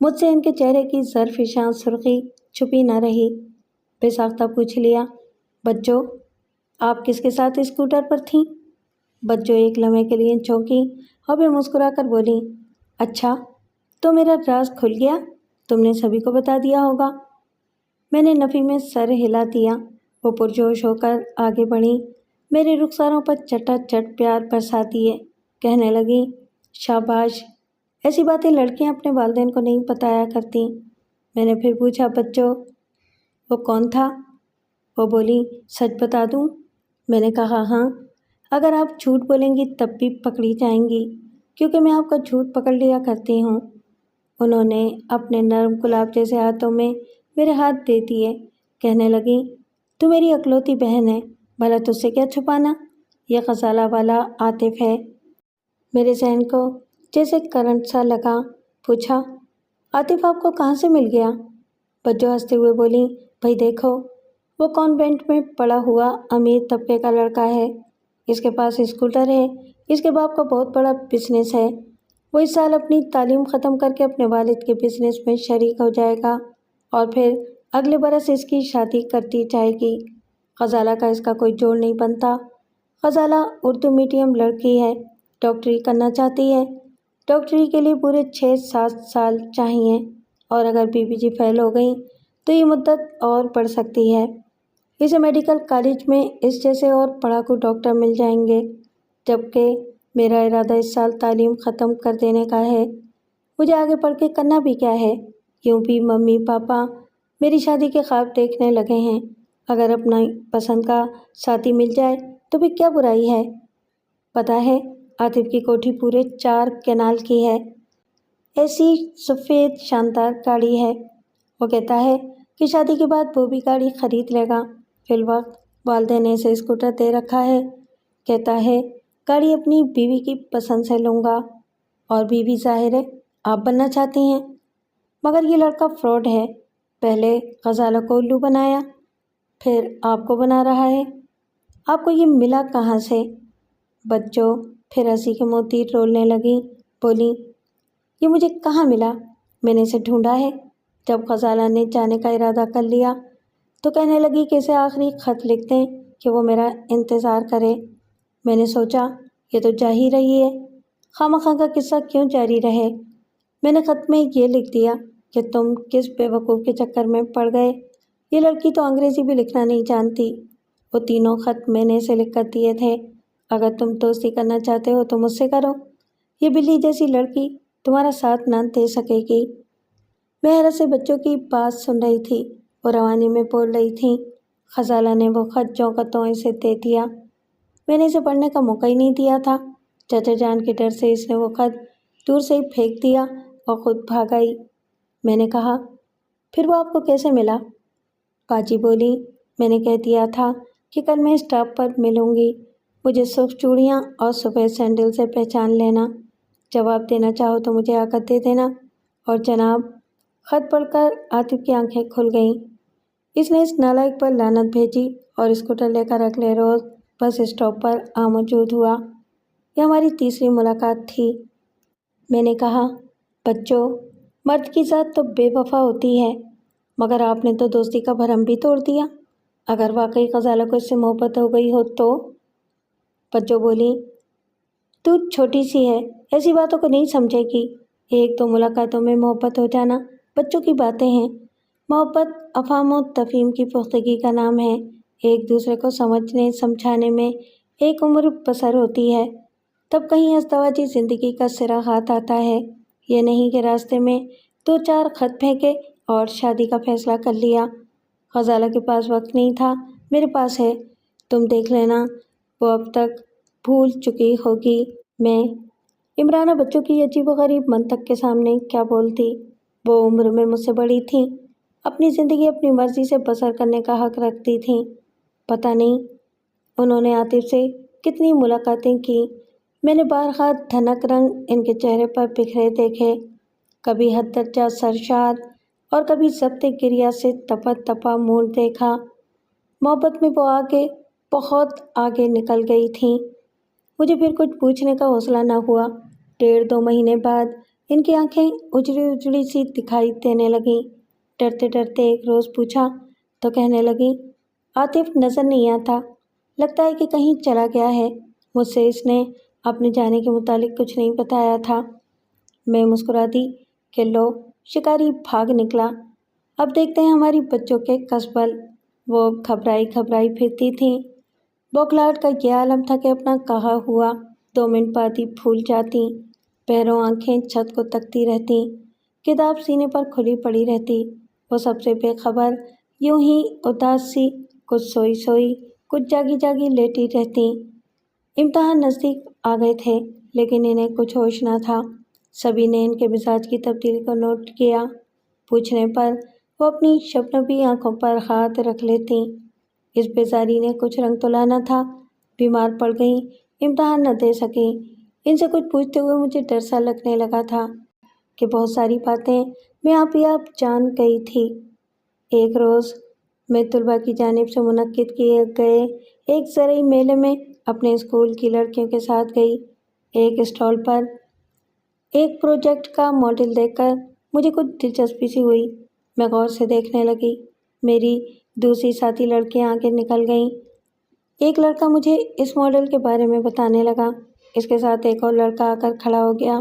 مجھ سے ان کے چہرے کی زرفشاں سرخی چھپی نہ رہی۔ بے ساختہ پوچھ لیا، بچوں آپ کس کے ساتھ اسکوٹر پر تھیں؟ بچوں ایک لمحے کے لیے چونکی اور پھر مسکرا کر بولی، اچھا تو میرا راز کھل گیا، تم نے سبھی کو بتا دیا ہوگا۔ میں نے نفی میں سر ہلا دیا۔ وہ پرجوش ہو کر آگے بڑھیں، میرے رخساروں پر چٹا چٹ پیار برسا دیے، کہنے لگیں، شاباش، ایسی باتیں لڑکیاں اپنے والدین کو نہیں بتایا کرتیں۔ میں نے پھر پوچھا، بچوں وہ کون تھا؟ وہ بولی، سچ بتا دوں؟ میں نے کہا، ہاں، اگر آپ جھوٹ بولیں گی تب بھی پکڑی جائیں گی، کیونکہ میں آپ کا جھوٹ پکڑ لیا کرتی ہوں۔ انہوں نے اپنے نرم گلاب جیسے ہاتھوں میں میرے ہاتھ دے دیے، کہنے لگیں، تو میری اکلوتی بہن ہے، بھلا تجھ سے کیا چھپانا؟ یہ غزالہ والا عاطف ہے۔ میرے ذہن کو جیسے کرنٹ سا لگا۔ پوچھا، عاطف آپ کو کہاں سے مل گیا؟ بچوں ہنستے ہوئے بولی، بھائی دیکھو، وہ کانوینٹ میں پڑا ہوا امیر طبقے کا لڑکا ہے، اس کے پاس اسکوٹر ہے، اس کے باپ کا بہت بڑا بزنس ہے، وہ اس سال اپنی تعلیم ختم کر کے اپنے والد کے بزنس میں شریک ہو جائے گا اور پھر اگلے برس اس کی شادی کر دی جائے گی۔ غزالہ کا اس کا کوئی جوڑ نہیں بنتا۔ غزالہ اردو میڈیم لڑکی ہے، ڈاکٹری کرنا چاہتی ہے۔ ڈاکٹری کے لیے پورے 6-7 سال چاہیے، اور اگر بی بی جی فیل ہو گئیں تو یہ مدت اور بڑھ سکتی ہے۔ اسے میڈیکل کالج میں اس جیسے اور پڑھاکو ڈاکٹر مل جائیں گے، جبکہ میرا ارادہ اس سال تعلیم ختم کر دینے کا ہے۔ مجھے آگے پڑھ کے کرنا بھی کیا ہے؟ یوں بھی ممی پاپا میری شادی کے خواب دیکھنے لگے ہیں۔ اگر اپنا پسند کا ساتھی مل جائے تو پھر کیا برائی ہے؟ پتہ ہے، عاطف کی کوٹھی پورے 4 کینال کی ہے، ایسی سفید شاندار گاڑی ہے۔ وہ کہتا ہے کہ شادی کے بعد وہ بھی گاڑی خرید لے گا۔ فی الوقت والدین نے اسے اسکوٹر دے رکھا ہے۔ کہتا ہے گاڑی اپنی بیوی کی پسند سے لوں گا، اور بیوی ظاہر ہے آپ بننا چاہتی ہیں، مگر یہ لڑکا فراڈ ہے۔ پہلے غزالہ کو الو بنایا، پھر آپ کو بنا رہا ہے۔ آپ کو یہ ملا کہاں سے؟ بچوں پھر ہنسی کے موتی رولنے لگیں، بولی، یہ مجھے کہاں ملا؟ میں نے اسے ڈھونڈا ہے۔ جب غزالہ نے جانے کا ارادہ کر لیا تو کہنے لگی کہ اسے آخری خط لکھ دیں کہ وہ میرا انتظار کرے۔ میں نے سوچا یہ تو جا ہی رہی ہے، خواہ کا قصہ کیوں جاری رہے۔ میں نے خط میں یہ لکھ دیا کہ تم کس بے وقوف کے چکر میں پڑ گئے، یہ لڑکی تو انگریزی بھی لکھنا نہیں جانتی۔ وہ تینوں خط میں نے اسے لکھ کر دیے تھے۔ اگر تم دوستی کرنا چاہتے ہو تو مجھ سے کرو، یہ بلی جیسی لڑکی تمہارا ساتھ نہ دے سکے گی۔ میں حیرت سے بچوں کی بات سن رہی تھی، وہ روانی میں بول رہی تھیں۔ خزالہ نے وہ خط جوں کا توں اسے دے دیا۔ میں نے اسے پڑھنے کا موقع ہی نہیں دیا تھا۔ چچا جان کے ڈر سے اس نے وہ خط دور سے ہی پھینک دیا اور خود بھاگ آئی۔ میں نے کہا، پھر وہ آپ کو کیسے ملا؟ باجی بولی، میں نے کہہ دیا تھا کہ کل میں اسٹاپ پر ملوں گی، مجھے سرخ چوڑیاں اور سفید سینڈل سے پہچان لینا، جواب دینا چاہو تو مجھے آ کر دے دینا۔ اور جناب، خط پڑھ کر عاطف کی آنکھیں کھل گئیں۔ اس نے اس نالائق پر لعنت بھیجی اور اسکوٹر لے کر اگلے روز بس اسٹاپ پر موجود ہوا۔ یہ ہماری تیسری ملاقات تھی۔ میں نے کہا، بچوں، مرد کی ذات تو بے وفا ہوتی ہے، مگر آپ نے تو دوستی کا بھرم بھی توڑ دیا۔ اگر واقعی غزالہ کو اس سے محبت ہو گئی ہو تو؟ بچوں بولی، تو چھوٹی سی ہے، ایسی باتوں کو نہیں سمجھے گی۔ ایک دو ملاقاتوں میں محبت ہو جانا بچوں کی باتیں ہیں۔ محبت افہام و تفہیم کی پختگی کا نام ہے۔ ایک دوسرے کو سمجھنے سمجھانے میں ایک عمر بسر ہوتی ہے، تب کہیں ازدواجی زندگی کا سرا ہاتھ آتا ہے۔ یہ نہیں کہ راستے میں دو چار خط پھینکے اور شادی کا فیصلہ کر لیا۔ غزالہ کے پاس وقت نہیں تھا، میرے پاس ہے، تم دیکھ لینا، وہ اب تک بھول چکی ہوگی۔ میں عمرانہ بچوں کی عجیب و غریب منطق کے سامنے کیا بولتی؟ وہ عمر میں مجھ سے بڑی تھیں، اپنی زندگی اپنی مرضی سے بسر کرنے کا حق رکھتی تھیں۔ پتہ نہیں انہوں نے عاطف سے کتنی ملاقاتیں کی۔ میں نے بارہا دھنک رنگ ان کے چہرے پر بکھرے دیکھے، کبھی حد درجہ سرشار اور کبھی ضبط گریہ سے تپا تپا موڈ دیکھا۔ محبت میں وہ آگے، بہت آگے نکل گئی تھیں۔ مجھے پھر کچھ پوچھنے کا حوصلہ نہ ہوا۔ 1.5-2 مہینے بعد ان کی آنکھیں اجڑی اجڑی سی دکھائی دینے لگیں۔ ڈرتے ڈرتے ایک روز پوچھا تو کہنے لگیں، عاطف نظر نہیں آتا، لگتا ہے کہ کہیں چلا گیا ہے، مجھ سے اس نے اپنے جانے کے متعلق کچھ نہیں بتایا تھا۔ میں مسکرا دی کہ لو، شکاری بھاگ نکلا، اب دیکھتے ہیں ہماری بچوں کے کسبل۔ وہ گھبرائی گھبرائی پھرتی تھیں۔ بوکھلاہٹ کا یہ عالم تھا کہ اپنا کہا ہوا 2 منٹ بعد ہی بھول جاتیں۔ پیروں آنکھیں چھت کو تکتی رہتیں، کتاب سینے پر کھلی پڑی رہتی۔ وہ سب سے بے خبر، یوں ہی اداس سی، کچھ سوئی سوئی، کچھ جاگی جاگی لیٹی رہتیں۔ امتحان نزدیک آ گئے تھے، لیکن انہیں کچھ ہوش نہ تھا۔ سبھی نے ان کے مزاج کی تبدیلی کو نوٹ کیا۔ پوچھنے پر وہ اپنی شبنمی آنکھوں پر ہاتھ رکھ لیتیں۔ اس بیزاری نے کچھ رنگ تو لانا تھا، بیمار پڑ گئیں، امتحان نہ دے سکیں۔ ان سے کچھ پوچھتے ہوئے مجھے ڈر سا لگنے لگا تھا کہ بہت ساری باتیں میں آپ ہی آپ جان گئی تھی۔ ایک روز میں طلباء کی جانب سے منعقد کیے گئے ایک زرعی میلے میں اپنے اسکول کی لڑکیوں کے ساتھ گئی۔ ایک اسٹال پر ایک پروجیکٹ کا ماڈل دیکھ کر مجھے کچھ دلچسپی سی ہوئی۔ میں غور سے دیکھنے لگی۔ میری دوسری ساتھی لڑکیاں آگے نکل گئیں۔ ایک لڑکا مجھے اس ماڈل کے بارے میں بتانے لگا۔ اس کے ساتھ ایک اور لڑکا آ کر کھڑا ہو گیا۔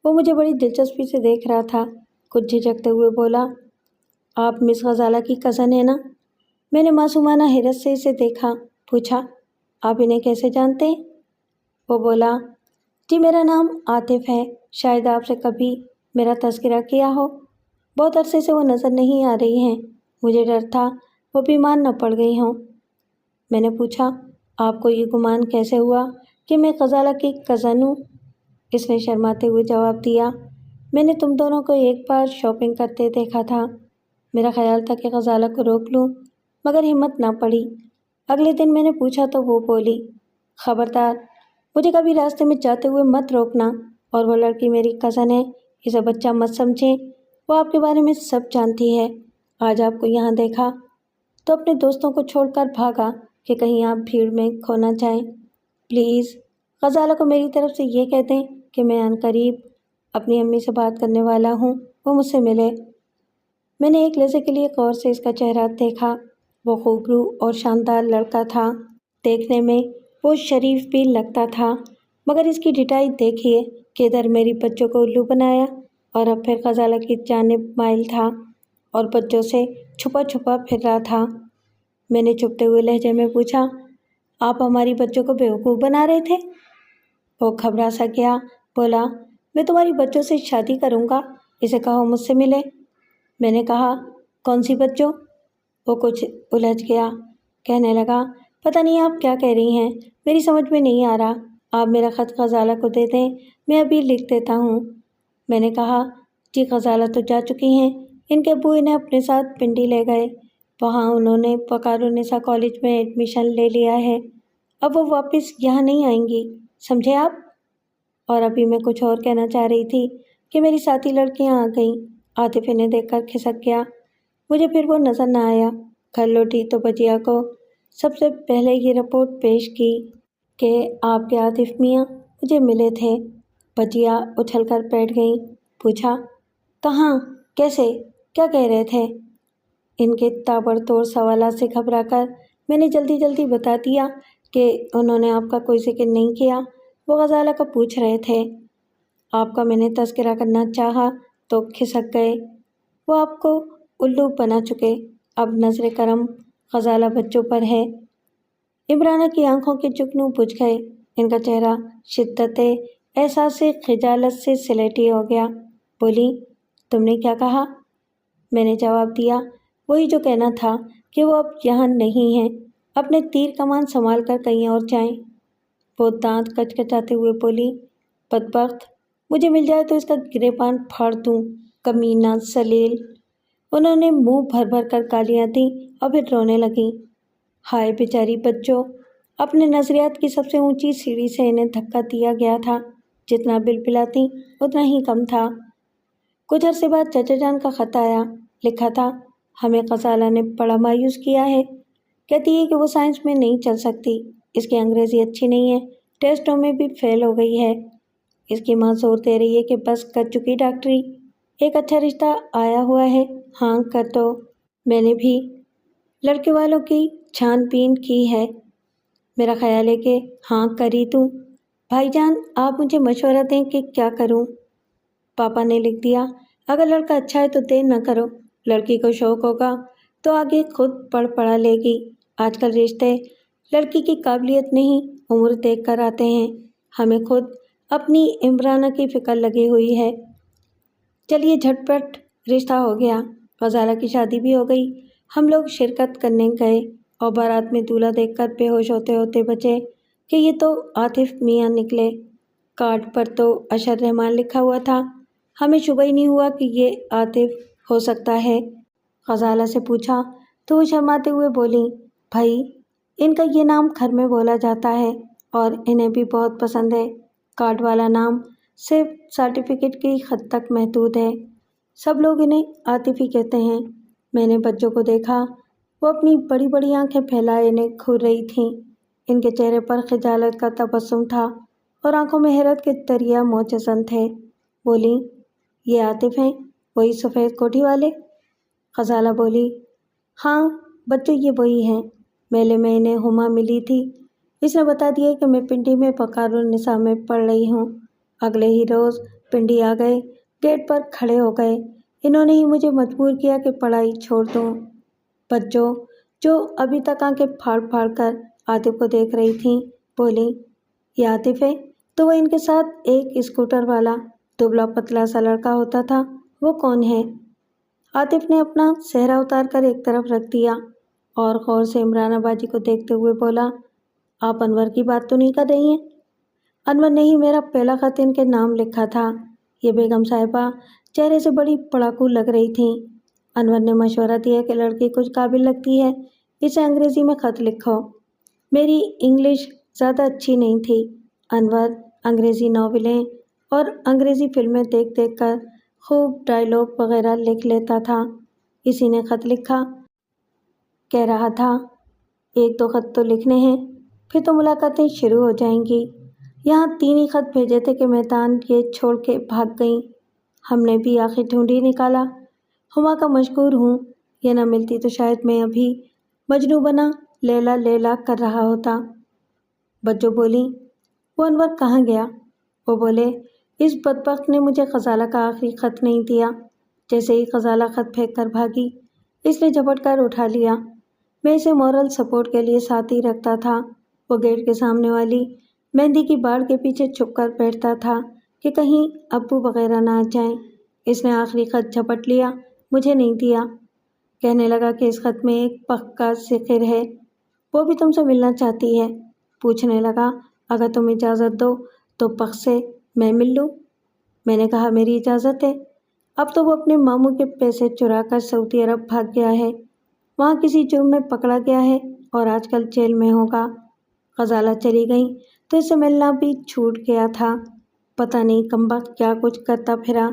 وہ مجھے بڑی دلچسپی سے دیکھ رہا تھا، کچھ جھجکتے ہوئے بولا، آپ مس غزالہ کی کزن ہیں نا؟ میں نے معصومانہ حیرت سے اسے دیکھا، پوچھا، آپ انہیں کیسے جانتے ہیں؟ وہ بولا، جی میرا نام عاطف ہے، شاید آپ سے کبھی میرا تذکرہ کیا ہو۔ بہت عرصے سے وہ نظر نہیں آ رہی ہیں، مجھے ڈر تھا وہ بیمار نہ پڑ گئی ہوں۔ میں نے پوچھا، آپ کو یہ گمان کیسے ہوا کہ میں غزالہ کی کزن ہوں؟ اس نے شرماتے ہوئے جواب دیا، میں نے تم دونوں کو ایک بار شاپنگ کرتے دیکھا تھا۔ میرا خیال تھا کہ غزالہ کو روک لوں، مگر ہمت نہ پڑی۔ اگلے دن میں نے پوچھا تو وہ بولی، خبردار، مجھے کبھی راستے میں جاتے ہوئے مت روکنا، اور وہ لڑکی میری کزن ہے، اسے بچہ مت سمجھیں، وہ آپ کے بارے میں سب جانتی ہے۔ آج آپ کو یہاں دیکھا تو اپنے دوستوں کو چھوڑ کر بھاگا کہ کہیں آپ بھیڑ میں کھو نہ جائیں۔ پلیز غزالہ کو میری طرف سے یہ کہہ دیں کہ میں عنقریب اپنی امی سے بات کرنے والا ہوں، وہ مجھ سے ملے۔ میں نے ایک لحظے کے لیے غور سے اس کا چہرہ دیکھا۔ وہ خوبرو اور شاندار لڑکا تھا، دیکھنے میں وہ شریف بھی لگتا تھا، مگر اس کی ڈٹائی دیکھیے کہ ادھر میری بچوں کو الو بنایا اور اب پھر غزالہ کی جانب مائل تھا اور بچوں سے چھپا چھپا پھر رہا تھا۔ میں نے چھپتے ہوئے لہجے میں پوچھا۔ آپ ہماری بچوں کو بیوقوف بنا رہے تھے؟ وہ گھبرا سا گیا، بولا، میں تمہاری بچوں سے شادی کروں گا، اسے کہو مجھ سے ملے۔ میں نے کہا، کون سی بچوں؟ وہ کچھ الجھ گیا، کہنے لگا، پتہ نہیں آپ کیا کہہ رہی ہیں، میری سمجھ میں نہیں آ رہا، آپ میرا خط غزالہ کو دے دیں، میں ابھی لکھ دیتا ہوں۔ میں نے کہا، جی غزالہ تو جا چکی ہیں، ان کے ابو انہیں اپنے ساتھ پنڈی لے گئے، وہاں انہوں نے وقار النساء کالج میں ایڈمیشن لے لیا ہے، اب وہ واپس یہاں نہیں آئیں گی، سمجھے آپ؟ اور ابھی میں کچھ اور کہنا چاہ رہی تھی کہ میری ساتھی لڑکیاں آ گئیں۔ عاطف انہیں دیکھ کر کھسک گیا، مجھے پھر وہ نظر نہ آیا۔ گھر لوٹی تو بجیا کو سب سے پہلے یہ رپورٹ پیش کی کہ آپ کے عاطف میاں مجھے ملے تھے۔ بجیا اچھل کر بیٹھ گئیں، پوچھا، کہاں، کیسے، کیا کہہ رہے تھے؟ ان کے تابڑ توڑ سوالات سے گھبرا کر میں نے جلدی بتا دیا کہ انہوں نے آپ کا کوئی ذکر نہیں کیا، وہ غزالہ کا پوچھ رہے تھے۔ آپ کا میں نے تذکرہ کرنا چاہا تو کھسک گئے، وہ آپ کو الو بنا چکے، اب نظر کرم غزالہ بچوں پر ہے۔ عمرانہ کی آنکھوں کے جگنو بجھ گئے، ان کا چہرہ شدت احساس خجالت سے سلیٹی ہو گیا۔ بولی، تم نے کیا کہا؟ میں نے جواب دیا، وہی جو کہنا تھا کہ وہ اب یہاں نہیں ہیں، اپنے تیر کمان سنبھال کر کہیں اور جائیں۔ وہ دانت کچکچاتے ہوئے بولی، بدبخت، مجھے مل جائے تو اس کا گریبان پھاڑ دوں، کمینہ ذلیل۔ انہوں نے منہ بھر کر گالیاں دیں اور پھر رونے لگیں۔ ہائے بیچاری بچوں، اپنے نظریات کی سب سے اونچی سیڑھی سے انہیں دھکا دیا گیا تھا، جتنا بلبلاتی اتنا ہی کم تھا۔ کچھ عرصے بعد چچا جان کا خط آیا، لکھا تھا، ہمیں غزالہ نے بڑا مایوس کیا ہے، کہتی ہے کہ وہ سائنس میں نہیں چل سکتی، اس کی انگریزی اچھی نہیں ہے، ٹیسٹوں میں بھی فیل ہو گئی ہے، اس کی ماں زور دے رہی ہے کہ بس کر چکی ڈاکٹری، ایک اچھا رشتہ آیا ہوا ہے، ہاں کر دو۔ میں نے بھی لڑکے والوں کی چھان بین کی ہے، میرا خیال ہے کہ ہاں کر ہی دوں۔ بھائی جان آپ مجھے مشورہ دیں کہ کیا کروں؟ پاپا نے لکھ دیا، اگر لڑکا اچھا ہے تو دیر نہ کرو، لڑکی کو شوق ہوگا تو آگے خود پڑھا لے گی، آج کل رشتے لڑکی کی قابلیت نہیں عمر دیکھ کر آتے ہیں، ہمیں خود اپنی عمرانہ کی فکر لگی ہوئی ہے۔ چلیے جھٹ پٹ رشتہ ہو گیا، غزالہ کی شادی بھی ہو گئی، ہم لوگ شرکت کرنے گئے اور بارات میں دولہا دیکھ کر بے ہوش ہوتے ہوتے بچے کہ یہ تو عاطف میاں نکلے۔ کارڈ پر تو اشر رحمان لکھا ہوا تھا، ہمیں شبہ ہی نہیں ہوا کہ یہ عاطف ہو سکتا ہے۔ غزالہ سے پوچھا تو وہ شرماتے ہوئے بولی، بھائی ان کا یہ نام گھر میں بولا جاتا ہے اور انہیں بھی بہت پسند ہے، کارڈ والا نام صرف سرٹیفکیٹ کی خط تک محدود ہے، سب لوگ انہیں عاطف ہی کہتے ہیں۔ میں نے بچوں کو دیکھا، وہ اپنی بڑی بڑی آنکھیں پھیلائے انہیں گھور رہی تھیں، ان کے چہرے پر خجالت کا تبسم تھا اور آنکھوں میں حیرت کے دریا موجزن تھے۔ بولی، یہ عاطف ہیں، وہی سفید کوٹھی والے؟ غزالہ بولی، ہاں بچوں یہ وہی ہیں، میلے میں انہیں ہما ملی تھی، اس نے بتا دیا کہ میں پنڈی میں وقار النساء میں پڑھ رہی ہوں۔ اگلے ہی روز پنڈی آ گئے، گیٹ پر کھڑے ہو گئے، انہوں نے ہی مجھے مجبور کیا کہ پڑھائی چھوڑ دوں۔ بچوں جو ابھی تک آنکھیں پھاڑ پھاڑ کر عاطف کو دیکھ رہی تھیں بولی، یہ عاطف ہے؟ تو وہ ان کے ساتھ ایک اسکوٹر والا دبلا پتلا سا لڑکا ہوتا تھا، وہ کون ہے؟ عاطف نے اپنا صحرا اتار کر ایک طرف رکھ دیا اور غور سے عمرانہ باجی کو دیکھتے ہوئے بولا، آپ انور کی بات تو نہیں کر رہی ہیں؟ انور نے ہی میرا پہلا خط ان کے نام لکھا تھا۔ یہ بیگم صاحبہ چہرے سے بڑی پڑاکو لگ رہی تھیں۔ انور نے مشورہ دیا کہ لڑکی کچھ قابل لگتی ہے، اسے انگریزی میں خط لکھو۔ میری انگلش زیادہ اچھی نہیں تھی۔ انور انگریزی ناولیں اور انگریزی فلمیں دیکھ دیکھ کر خوب ڈائیلاگ وغیرہ لکھ لیتا تھا۔ اسی نے خط لکھا، کہہ رہا تھا، ایک دو خط تو لکھنے ہیں، پھر تو ملاقاتیں شروع ہو جائیں گی۔ یہاں 3 ہی خط بھیجے تھے کہ میدان یہ چھوڑ کے بھاگ گئیں۔ ہم نے بھی آخر ڈھونڈ ہی نکالا، ہما کا مشکور ہوں، یہ نہ ملتی تو شاید میں ابھی مجنوں بنا لیلا لیلا کر رہا ہوتا۔ بچوں بولی، وہ انور کہاں گیا؟ وہ بولے، اس بدبخت نے مجھے غزالہ کا آخری خط نہیں دیا۔ جیسے ہی غزالہ خط پھینک کر بھاگی، اس نے جھپٹ کر اٹھا لیا۔ میں اسے مورل سپورٹ کے لیے ساتھ ہی رکھتا تھا۔ وہ گیٹ کے سامنے والی مہندی کی باڑ کے پیچھے چھپ کر بیٹھتا تھا کہ کہیں ابو وغیرہ نہ آ جائیں۔ اس نے آخری خط جھپٹ لیا، مجھے نہیں دیا۔ کہنے لگا کہ اس خط میں ایک پخ کا ذکر ہے، وہ بھی تم سے ملنا چاہتی ہے۔ پوچھنے لگا، اگر تم اجازت دو تو پخ سے میں مل لوں؟ میں نے کہا، میری اجازت ہے۔ اب تو وہ اپنے ماموں کے پیسے چرا کر سعودی عرب بھاگ گیا ہے، وہاں کسی جرم میں پکڑا گیا ہے اور آج کل جیل میں ہوگا۔ غزالہ چلی گئی تو اس سے ملنا بھی چھوٹ گیا تھا۔ پتہ نہیں کمبخت کیا کچھ کرتا پھرا۔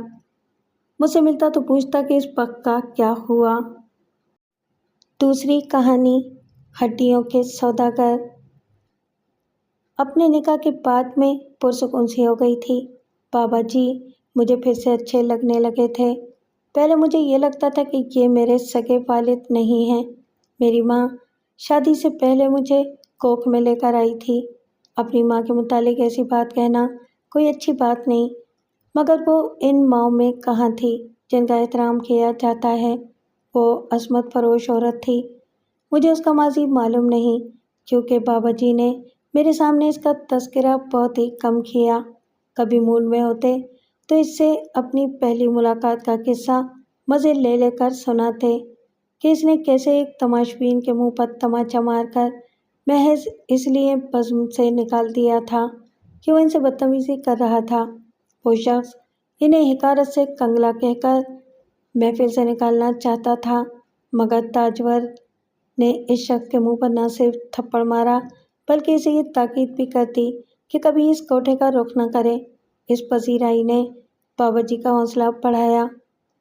مجھ سے ملتا تو پوچھتا کہ اس پخ کا کیا ہوا۔ دوسری کہانی، ہڈیوں کے سوداگر۔ اپنے نکاح کے بعد میں پرسکون سی ہو گئی تھی۔ بابا جی مجھے پھر سے اچھے لگنے لگے تھے۔ پہلے مجھے یہ لگتا تھا کہ یہ میرے سگے والد نہیں ہیں۔ میری ماں شادی سے پہلے مجھے کوکھ میں لے کر آئی تھی۔ اپنی ماں کے متعلق ایسی بات کہنا کوئی اچھی بات نہیں، مگر وہ ان ماؤں میں کہاں تھی جن کا احترام کیا جاتا ہے۔ وہ عصمت فروش عورت تھی۔ مجھے اس کا ماضی معلوم نہیں، کیونکہ بابا جی نے میرے سامنے اس کا تذکرہ بہت ہی کم کیا۔ کبھی مول میں ہوتے تو اس سے اپنی پہلی ملاقات کا قصہ مزے لے لے کر سناتے کہ اس نے کیسے ایک تماشبین کے منہ پر تماچا مار کر محض اس لیے بزم سے نکال دیا تھا کہ وہ ان سے بدتمیزی کر رہا تھا۔ وہ شخص انہیں حقارت سے کنگلا کہہ کر محفل سے نکالنا چاہتا تھا، مگر تاجور نے اس شخص کے منہ پر نہ صرف تھپڑ مارا بلکہ اسے یہ تاکید بھی کر دی کہ کبھی اس کوٹھے کا رخ نہ کرے۔ اس پذیرائی نے بابا جی کا حوصلہ بڑھایا۔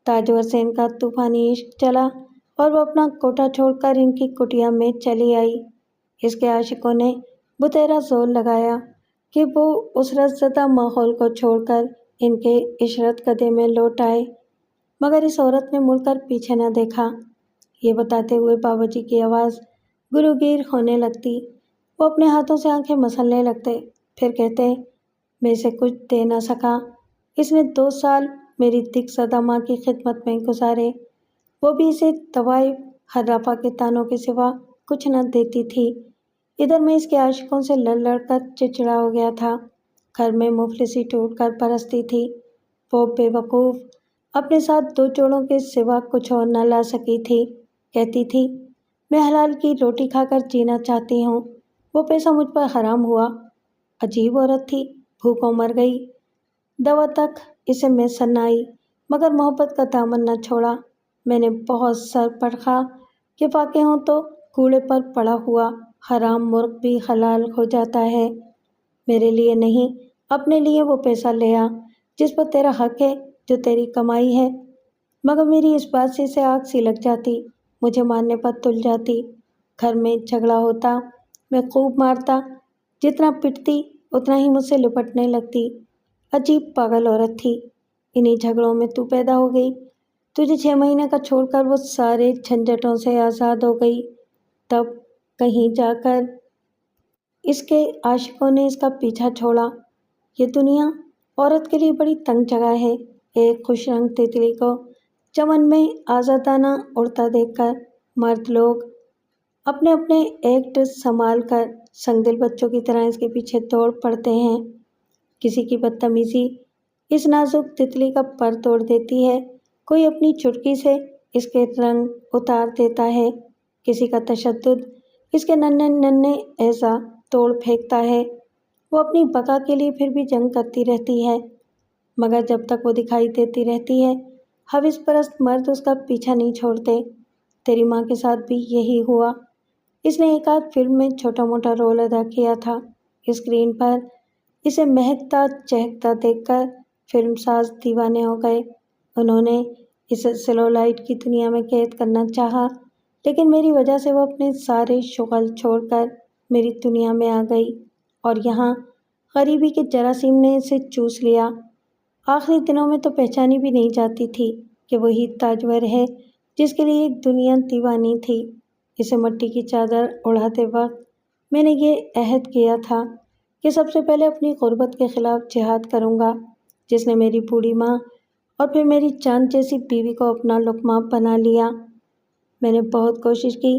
تاجور سے ان کا طوفانی عشق چلا اور وہ اپنا کوٹھا چھوڑ کر ان کی کٹیا میں چلی آئی۔ اس کے عاشقوں نے بتیرا زور لگایا کہ وہ اس رنج زدہ ماحول کو چھوڑ کر ان کے عشرت گدے میں لوٹ آئے، مگر اس عورت نے مڑ کر پیچھے نہ دیکھا۔ یہ بتاتے ہوئے بابا جی کی آواز گلوگیر ہونے لگتی۔ وہ اپنے ہاتھوں سے آنکھیں مسلنے لگتے، پھر کہتے، میں اسے کچھ دے نہ سکا۔ اس نے 2 سال میری دکھ زدہ ماں کی خدمت میں گزارے، وہ بھی اسے طوائف حرافہ کے تانوں کے سوا کچھ نہ دیتی تھی۔ ادھر میں اس کے عاشقوں سے لڑ لڑ کر چڑچڑا ہو گیا تھا۔ گھر میں مفلسی ٹوٹ کر برستی تھی۔ وہ بے وقوف اپنے ساتھ 2 جوڑوں کے سوا کچھ اور نہ لا سکی تھی۔ کہتی تھی، میں حلال کی روٹی کھا کر جینا چاہتی ہوں، وہ پیسہ مجھ پر حرام ہوا۔ عجیب عورت تھی، بھوکوں مر گئی۔ دوا تک اسے میسر نہ آئی، مگر محبت کا دامن نہ چھوڑا۔ میں نے بہت سر پرکھا کہ واقع ہوں تو کوڑے پر پڑا ہوا حرام مرغ بھی حلال ہو جاتا ہے۔ میرے لیے نہیں، اپنے لیے وہ پیسہ لیا جس پر تیرا حق ہے، جو تیری کمائی ہے۔ مگر میری اس بات سے اسے آگ سی لگ جاتی، مجھے مارنے پر تل جاتی۔ گھر میں جھگڑا ہوتا، میں خوب مارتا، جتنا پٹتی اتنا ہی مجھ سے لپٹنے لگتی۔ عجیب پاگل عورت تھی۔ انہی جھگڑوں میں تو پیدا ہو گئی۔ تجھے 6 مہینے کا چھوڑ کر وہ سارے جھنجھٹوں سے آزاد ہو گئی۔ تب کہیں جا کر اس کے عاشقوں نے اس کا پیچھا چھوڑا۔ یہ دنیا عورت کے لیے بڑی تنگ جگہ ہے۔ ایک خوش رنگ تتلی کو چمن میں آزادانہ اڑتا دیکھ کر مرد لوگ اپنے اپنے ایکٹ سنبھال کر سنگدل بچوں کی طرح اس کے پیچھے دوڑ پڑتے ہیں۔ کسی کی بدتمیزی اس نازک تتلی کا پر توڑ دیتی ہے، کوئی اپنی چٹکی سے اس کے رنگ اتار دیتا ہے، کسی کا تشدد اس کے ننھے ننھے اعضاء توڑ پھینکتا ہے۔ وہ اپنی بقا کے لیے پھر بھی جنگ کرتی رہتی ہے، مگر جب تک وہ دکھائی دیتی رہتی ہے، ہوس پرست مرد اس کا پیچھا نہیں چھوڑتے۔ تیری ماں کے ساتھ بھی یہی ہوا۔ اس نے ایک آدھ فلم میں چھوٹا موٹا رول ادا کیا تھا۔ اسکرین پر اسے مہکتا چہکتا دیکھ کر فلم ساز دیوانے ہو گئے۔ انہوں نے اسے سلو لائٹ کی دنیا میں قید کرنا چاہا، لیکن میری وجہ سے وہ اپنے سارے شغل چھوڑ کر میری دنیا میں آ گئی، اور یہاں غریبی کے جراثیم نے اسے چوس لیا۔ آخری دنوں میں تو پہچانی بھی نہیں جاتی تھی کہ وہی تاجور ہے جس کے لیے ایک دنیا دیوانی تھی۔ اسے مٹی کی چادر اڑاتے وقت میں نے یہ عہد کیا تھا کہ سب سے پہلے اپنی غربت کے خلاف جہاد کروں گا، جس نے میری بوڑھی ماں اور پھر میری چاند جیسی بیوی کو اپنا لقمہ بنا لیا۔ میں نے بہت کوشش کی،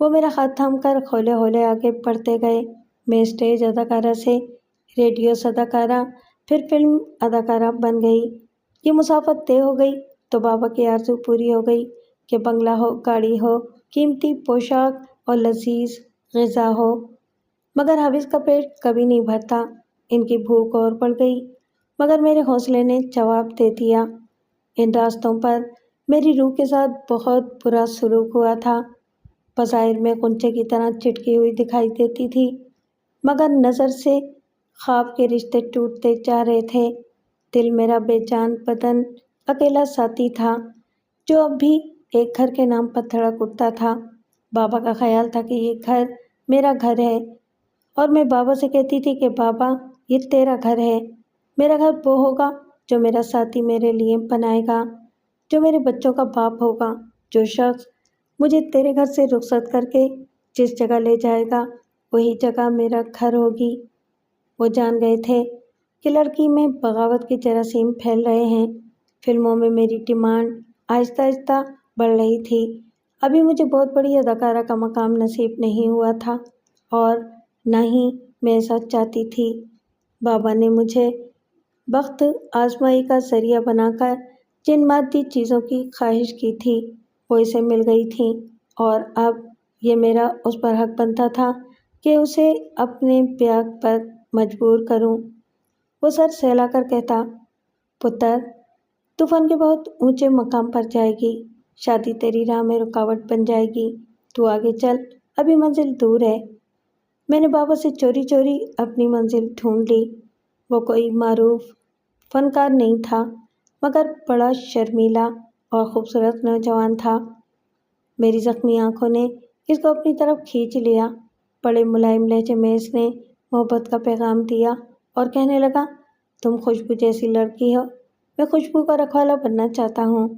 وہ میرا ہاتھ تھام کر ہولے ہولے آگے بڑھتے گئے۔ میں اسٹیج اداکارہ سے ریڈیو اداکارہ، پھر فلم اداکارہ بن گئی۔ یہ مسافت طے ہو گئی تو بابا کی آرزو پوری ہو گئی کہ بنگلہ ہو، گاڑی ہو، قیمتی پوشاک اور لذیذ غذا ہو، مگر حافظ کا پیٹ کبھی نہیں بھرتا۔ ان کی بھوک اور بڑھ گئی، مگر میرے حوصلے نے جواب دے دیا۔ ان راستوں پر میری روح کے ساتھ بہت برا سلوک ہوا تھا۔ بظاہر میں غنچے کی طرح چٹکی ہوئی دکھائی دیتی تھی، مگر نظر سے خواب کے رشتے ٹوٹتے جا رہے تھے۔ دل میرا بے جان، بدن اکیلا ساتھی تھا جو اب بھی ایک گھر کے نام پر دھڑک اٹھتا تھا۔ بابا کا خیال تھا کہ یہ گھر میرا گھر ہے، اور میں بابا سے کہتی تھی کہ بابا یہ تیرا گھر ہے۔ میرا گھر وہ ہوگا جو میرا ساتھی میرے لیے بنائے گا، جو میرے بچوں کا باپ ہوگا، جو شخص مجھے تیرے گھر سے رخصت کر کے جس جگہ لے جائے گا وہی جگہ میرا گھر ہوگی۔ وہ جان گئے تھے کہ لڑکی میں بغاوت کے جراثیم پھیل رہے ہیں۔ فلموں میں میری ڈیمانڈ آہستہ آہستہ بڑھ رہی تھی۔ ابھی مجھے بہت بڑی اداکارہ کا مقام نصیب نہیں ہوا تھا، اور نہ ہی میں ایسا چاہتی تھی۔ بابا نے مجھے بخت آزمائی کا ذریعہ بنا کر جن مادی چیزوں کی خواہش کی تھی وہ اسے مل گئی تھیں، اور اب یہ میرا اس پر حق بنتا تھا کہ اسے اپنے بیاگ پر مجبور کروں۔ وہ سر سہلا کر کہتا، پتر، تو فن کے بہت اونچے مقام پر جائے گی، شادی تیری راہ میں رکاوٹ بن جائے گی، تو آگے چل، ابھی منزل دور ہے۔ میں نے بابا سے چوری چوری اپنی منزل ڈھونڈ لی۔ وہ کوئی معروف فنکار نہیں تھا، مگر بڑا شرمیلا اور خوبصورت نوجوان تھا۔ میری زخمی آنکھوں نے اس کو اپنی طرف کھینچ لیا۔ بڑے ملائم لہجے میں اس نے محبت کا پیغام دیا اور کہنے لگا، تم خوشبو جیسی لڑکی ہو، میں خوشبو کا رکھوالا بننا چاہتا ہوں۔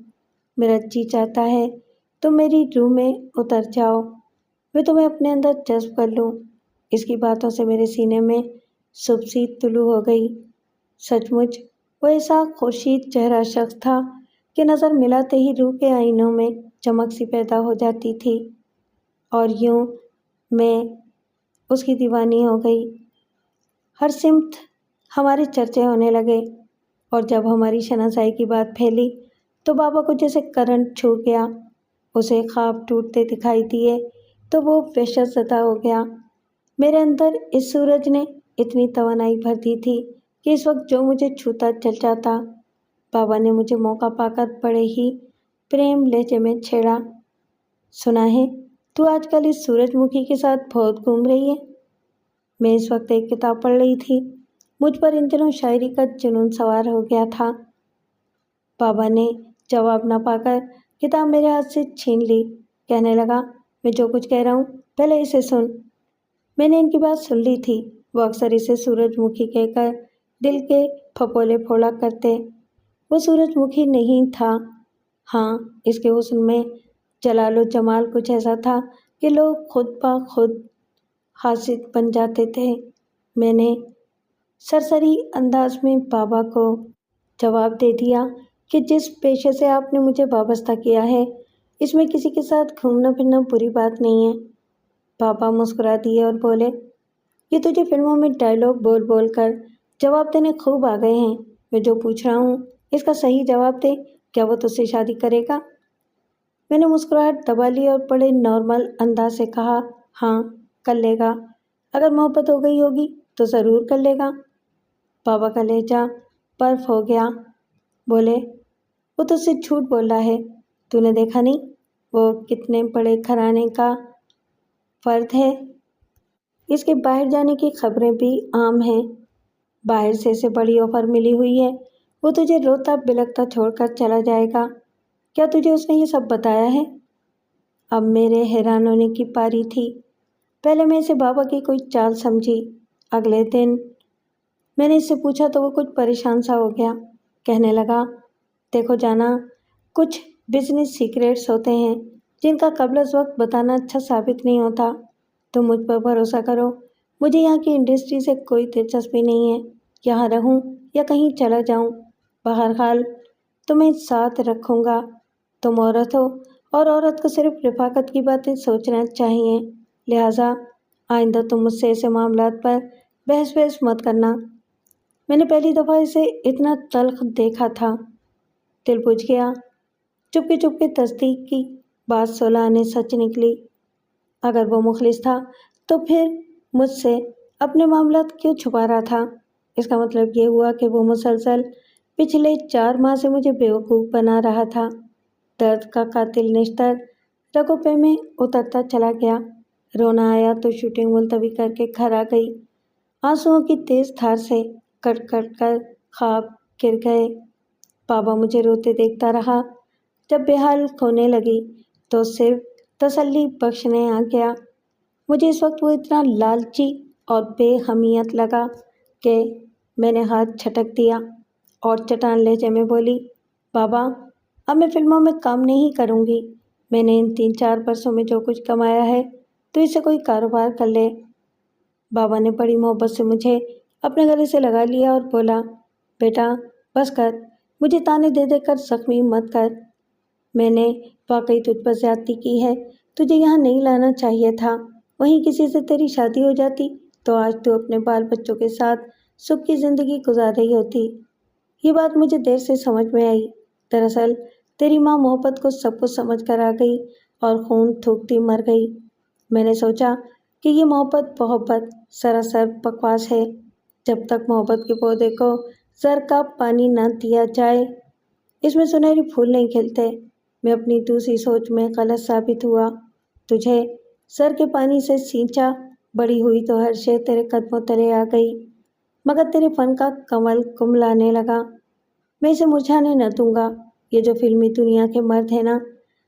میرا جی چاہتا ہے تم میری روح میں اتر جاؤ، میں تمہیں اپنے اندر جذب کر لوں۔ اس کی باتوں سے میرے سینے میں سبزی طلوع ہو گئی۔ سچ مچ وہ ایسا خورشید چہرہ شخص تھا کہ نظر ملاتے ہی روح کے آئینوں میں چمک سی پیدا ہو جاتی تھی، اور یوں میں اس کی دیوانی ہو گئی۔ ہر سمت ہمارے چرچے ہونے لگے، اور جب ہماری شناسائی کی بات پھیلی تو بابا کو جیسے کرنٹ چھو گیا۔ اسے خواب ٹوٹتے دکھائی دیے تو وہ وحشت زدہ ہو گیا۔ میرے اندر اس سورج نے اتنی توانائی بھر دی تھی کہ اس وقت جو مجھے چھوتا جل جاتا۔ بابا نے مجھے موقع پا کر بڑے ہی پریم لہجے میں چھیڑا، سنا ہے تو آج کل اس سورج مکھی کے ساتھ بہت گھوم رہی ہے۔ میں اس وقت ایک کتاب پڑھ رہی تھی، مجھ پر ان دنوں شاعری کا جنون سوار ہو گیا تھا۔ بابا نے جواب نہ پا کر کتاب میرے ہاتھ سے چھین لی، کہنے لگا، میں جو کچھ کہہ رہا ہوں پہلے اسے سن۔ میں نے ان کی بات سن لی تھی۔ وہ اکثر اسے سورج مکھی کہہ کر دل کے پھپولے پھوڑا کرتے۔ وہ سورج مکھی نہیں تھا، ہاں اس کے حسن میں جلال و جمال کچھ ایسا تھا کہ لوگ خود بخود حاسد بن جاتے تھے۔ میں نے سرسری انداز میں بابا کو جواب دے دیا کہ جس پیشے سے آپ نے مجھے وابستہ کیا ہے اس میں کسی کے ساتھ گھومنا پھرنا بری بات نہیں ہے۔ بابا مسکرا دیے اور بولے، یہ تجھے فلموں میں ڈائیلاگ بول بول کر جواب دینے خوب آ گئے ہیں۔ میں جو پوچھ رہا ہوں اس کا صحیح جواب دے، کیا وہ تجھ سے شادی کرے گا؟ میں نے مسکراہٹ دبا لی اور بڑے نارمل انداز سے کہا، ہاں کر لے گا، اگر محبت ہو گئی ہوگی تو ضرور کر لے گا۔ بابا کا لہجہ برف ہو گیا۔ بولے، وہ تجھ سے جھوٹ بول رہا ہے، تو نے دیکھا نہیں وہ کتنے بڑے گھرانے کا فرد ہے؟ اس کے باہر جانے کی خبریں بھی عام ہیں، باہر سے اسے بڑی آفر ملی ہوئی ہے، وہ تجھے روتا بلکتا چھوڑ کر چلا جائے گا۔ کیا تجھے اس نے یہ سب بتایا ہے؟ اب میرے حیران ہونے کی پاری تھی۔ پہلے میں اسے بابا کی کوئی چال سمجھی۔ اگلے دن میں نے اس سے پوچھا تو وہ کچھ پریشان سا ہو گیا، کہنے لگا، دیکھو جانا، کچھ بزنس سیکریٹس ہوتے ہیں جن کا قبل از وقت بتانا اچھا ثابت نہیں ہوتا۔ تم مجھ پر بھروسہ کرو، مجھے یہاں کی انڈسٹری سے کوئی دلچسپی نہیں ہے، یہاں رہوں یا کہیں چلا جاؤں، بہرحال تمہیں ساتھ رکھوں گا۔ تم عورت ہو اور عورت کو صرف رفاقت کی باتیں سوچنا چاہیے، لہٰذا آئندہ تم مجھ سے ایسے معاملات پر بحث مت کرنا۔ میں نے پہلی دفعہ اسے اتنا تلخ دیکھا تھا۔ دل بجھ گیا۔ چپکے تصدیق کی، بات 16 نے سچ نکلی۔ اگر وہ مخلص تھا تو پھر مجھ سے اپنے معاملات کیوں چھپا رہا تھا؟ اس کا مطلب یہ ہوا کہ وہ مسلسل پچھلے 4 ماہ سے مجھے بیوقوف بنا رہا تھا۔ درد کا قاتل نشتر رگوں پہ میں اترتا چلا گیا۔ رونا آیا تو شوٹنگ ملتوی کر کے گھر آ گئی۔ آنسوؤں کی تیز دھار سے کٹ کر خواب گر گئے۔ بابا مجھے روتے دیکھتا رہا۔ جب بے حال ہونے لگی تو صرف تسلی بخشنے آ گیا۔ مجھے اس وقت وہ اتنا لالچی اور بے حمیت لگا کہ میں نے ہاتھ چھٹک دیا اور چٹان لہجے میں بولی، بابا اب میں فلموں میں کام نہیں کروں گی۔ میں نے ان 3-4 برسوں میں جو کچھ کمایا ہے تو اس سے کوئی کاروبار کر لے۔ بابا نے بڑی محبت سے مجھے اپنے گلے سے لگا لیا اور بولا، بیٹا بس کر، مجھے تانے دے کر زخمی مت کر۔ میں نے واقعی تجھ پر زیادتی کی ہے، تجھے یہاں نہیں لانا چاہیے تھا۔ وہیں کسی سے تیری شادی ہو جاتی تو آج تو اپنے بال بچوں کے ساتھ سکھ کی زندگی گزار رہی ہوتی۔ یہ بات مجھے دیر سے سمجھ میں آئی۔ دراصل تیری ماں محبت کو سب کچھ سمجھ کر آ گئی اور خون تھوکتی مر گئی۔ میں نے سوچا کہ یہ محبت سراسر بکواس ہے۔ جب تک محبت کے پودے کو زر کا پانی نہ دیا جائے اس میں سنہری پھول نہیں کھلتے۔ میں اپنی دوسری سوچ میں غلط ثابت ہوا۔ تجھے زر کے پانی سے سینچا، بڑی ہوئی تو ہر شے تیرے قدموں تلے آ گئی، مگر تیرے فن کا کمل کملانے لگا۔ میں اسے مرجھانے نہ دوں گا۔ یہ جو فلمی دنیا کے مرد ہیں نا،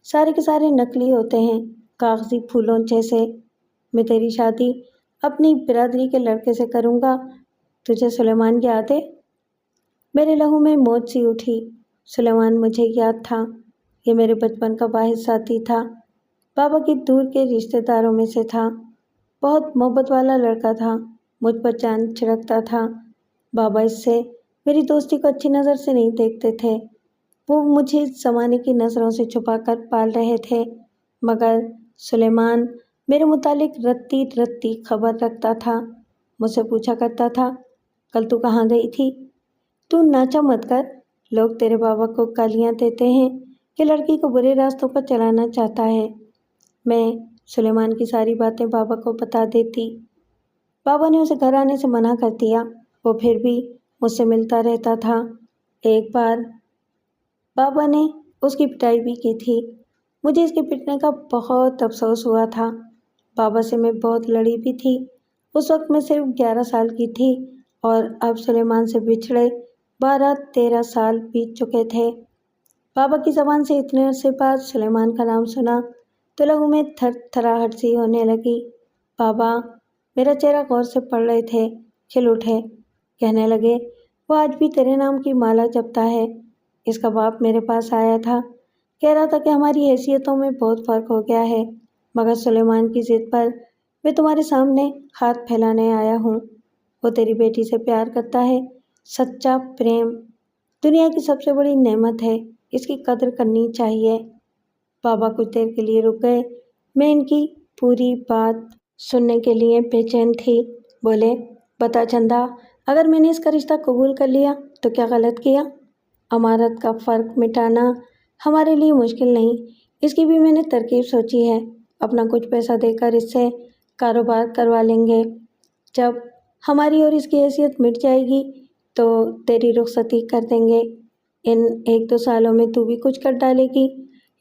سارے کے سارے نکلی ہوتے ہیں، کاغذی پھولوں جیسے۔ میں تیری شادی اپنی برادری کے لڑکے سے کروں گا۔ تجھے سلیمان یاد ہے؟ میرے لہو میں موج سی اٹھی۔ سلیمان مجھے یاد تھا۔ یہ میرے بچپن کا واحد ساتھی تھا۔ بابا کی دور کے رشتہ داروں میں سے تھا۔ بہت محبت والا لڑکا تھا، مجھ پر جان چھڑکتا تھا۔ بابا اس سے میری دوستی کو اچھی نظر سے نہیں دیکھتے تھے۔ وہ مجھے زمانے کی نظروں سے چھپا کر پال رہے تھے، مگر سلیمان میرے متعلق رتی رتی خبر رکھتا تھا۔ مجھ سے پوچھا کرتا تھا، کل تو کہاں گئی تھی؟ تو ناچا مت کر، لوگ تیرے بابا کو گالیاں دیتے ہیں کہ لڑکی کو برے راستوں پر چلانا چاہتا ہے۔ میں سلیمان کی ساری باتیں بابا کو بتا دیتی۔ بابا نے اسے گھر آنے سے منع کر دیا۔ وہ پھر بھی مجھ سے ملتا رہتا تھا۔ ایک بار بابا نے اس کی پٹائی بھی کی تھی۔ مجھے اس کے پٹنے کا بہت افسوس ہوا تھا۔ بابا سے میں بہت لڑی بھی تھی۔ اس وقت میں صرف 11 سال کی تھی اور اب سلیمان سے بچھڑے 12-13 سال بیت چکے تھے۔ بابا کی زبان سے اتنے عرصے بعد سلیمان کا نام سنا تو لہو میں تھر تھراہٹ سی ہونے لگی۔ بابا میرا چہرہ غور سے پڑھ رہے تھے، کھل اٹھے، کہنے لگے، وہ آج بھی تیرے نام کی مالا جپتا ہے۔ اس کا باپ میرے پاس آیا تھا، کہہ رہا تھا کہ ہماری حیثیتوں میں بہت فرق ہو گیا ہے، مگر سلیمان کی ضد پر میں تمہارے سامنے ہاتھ پھیلانے آیا ہوں۔ وہ تیری بیٹی سے پیار کرتا ہے۔ سچا پریم دنیا کی سب سے بڑی نعمت ہے، اس کی قدر کرنی چاہیے۔ بابا کچھ دیر کے لیے رک گئے۔ میں ان کی پوری بات سننے کے لیے بے چین تھی۔ بولے، بتا چندا، اگر میں نے اس کا رشتہ قبول کر لیا تو کیا غلط کیا؟ امارت کا فرق مٹانا ہمارے لیے مشکل نہیں، اس کی بھی میں نے ترکیب سوچی ہے۔ اپنا کچھ پیسہ دے کر اس سے کاروبار کروا لیں گے۔ جب ہماری اور اس کی حیثیت مٹ جائے گی تو تیری رخصتی کر دیں گے۔ ان 1-2 سالوں میں تو بھی کچھ کر ڈالے گی،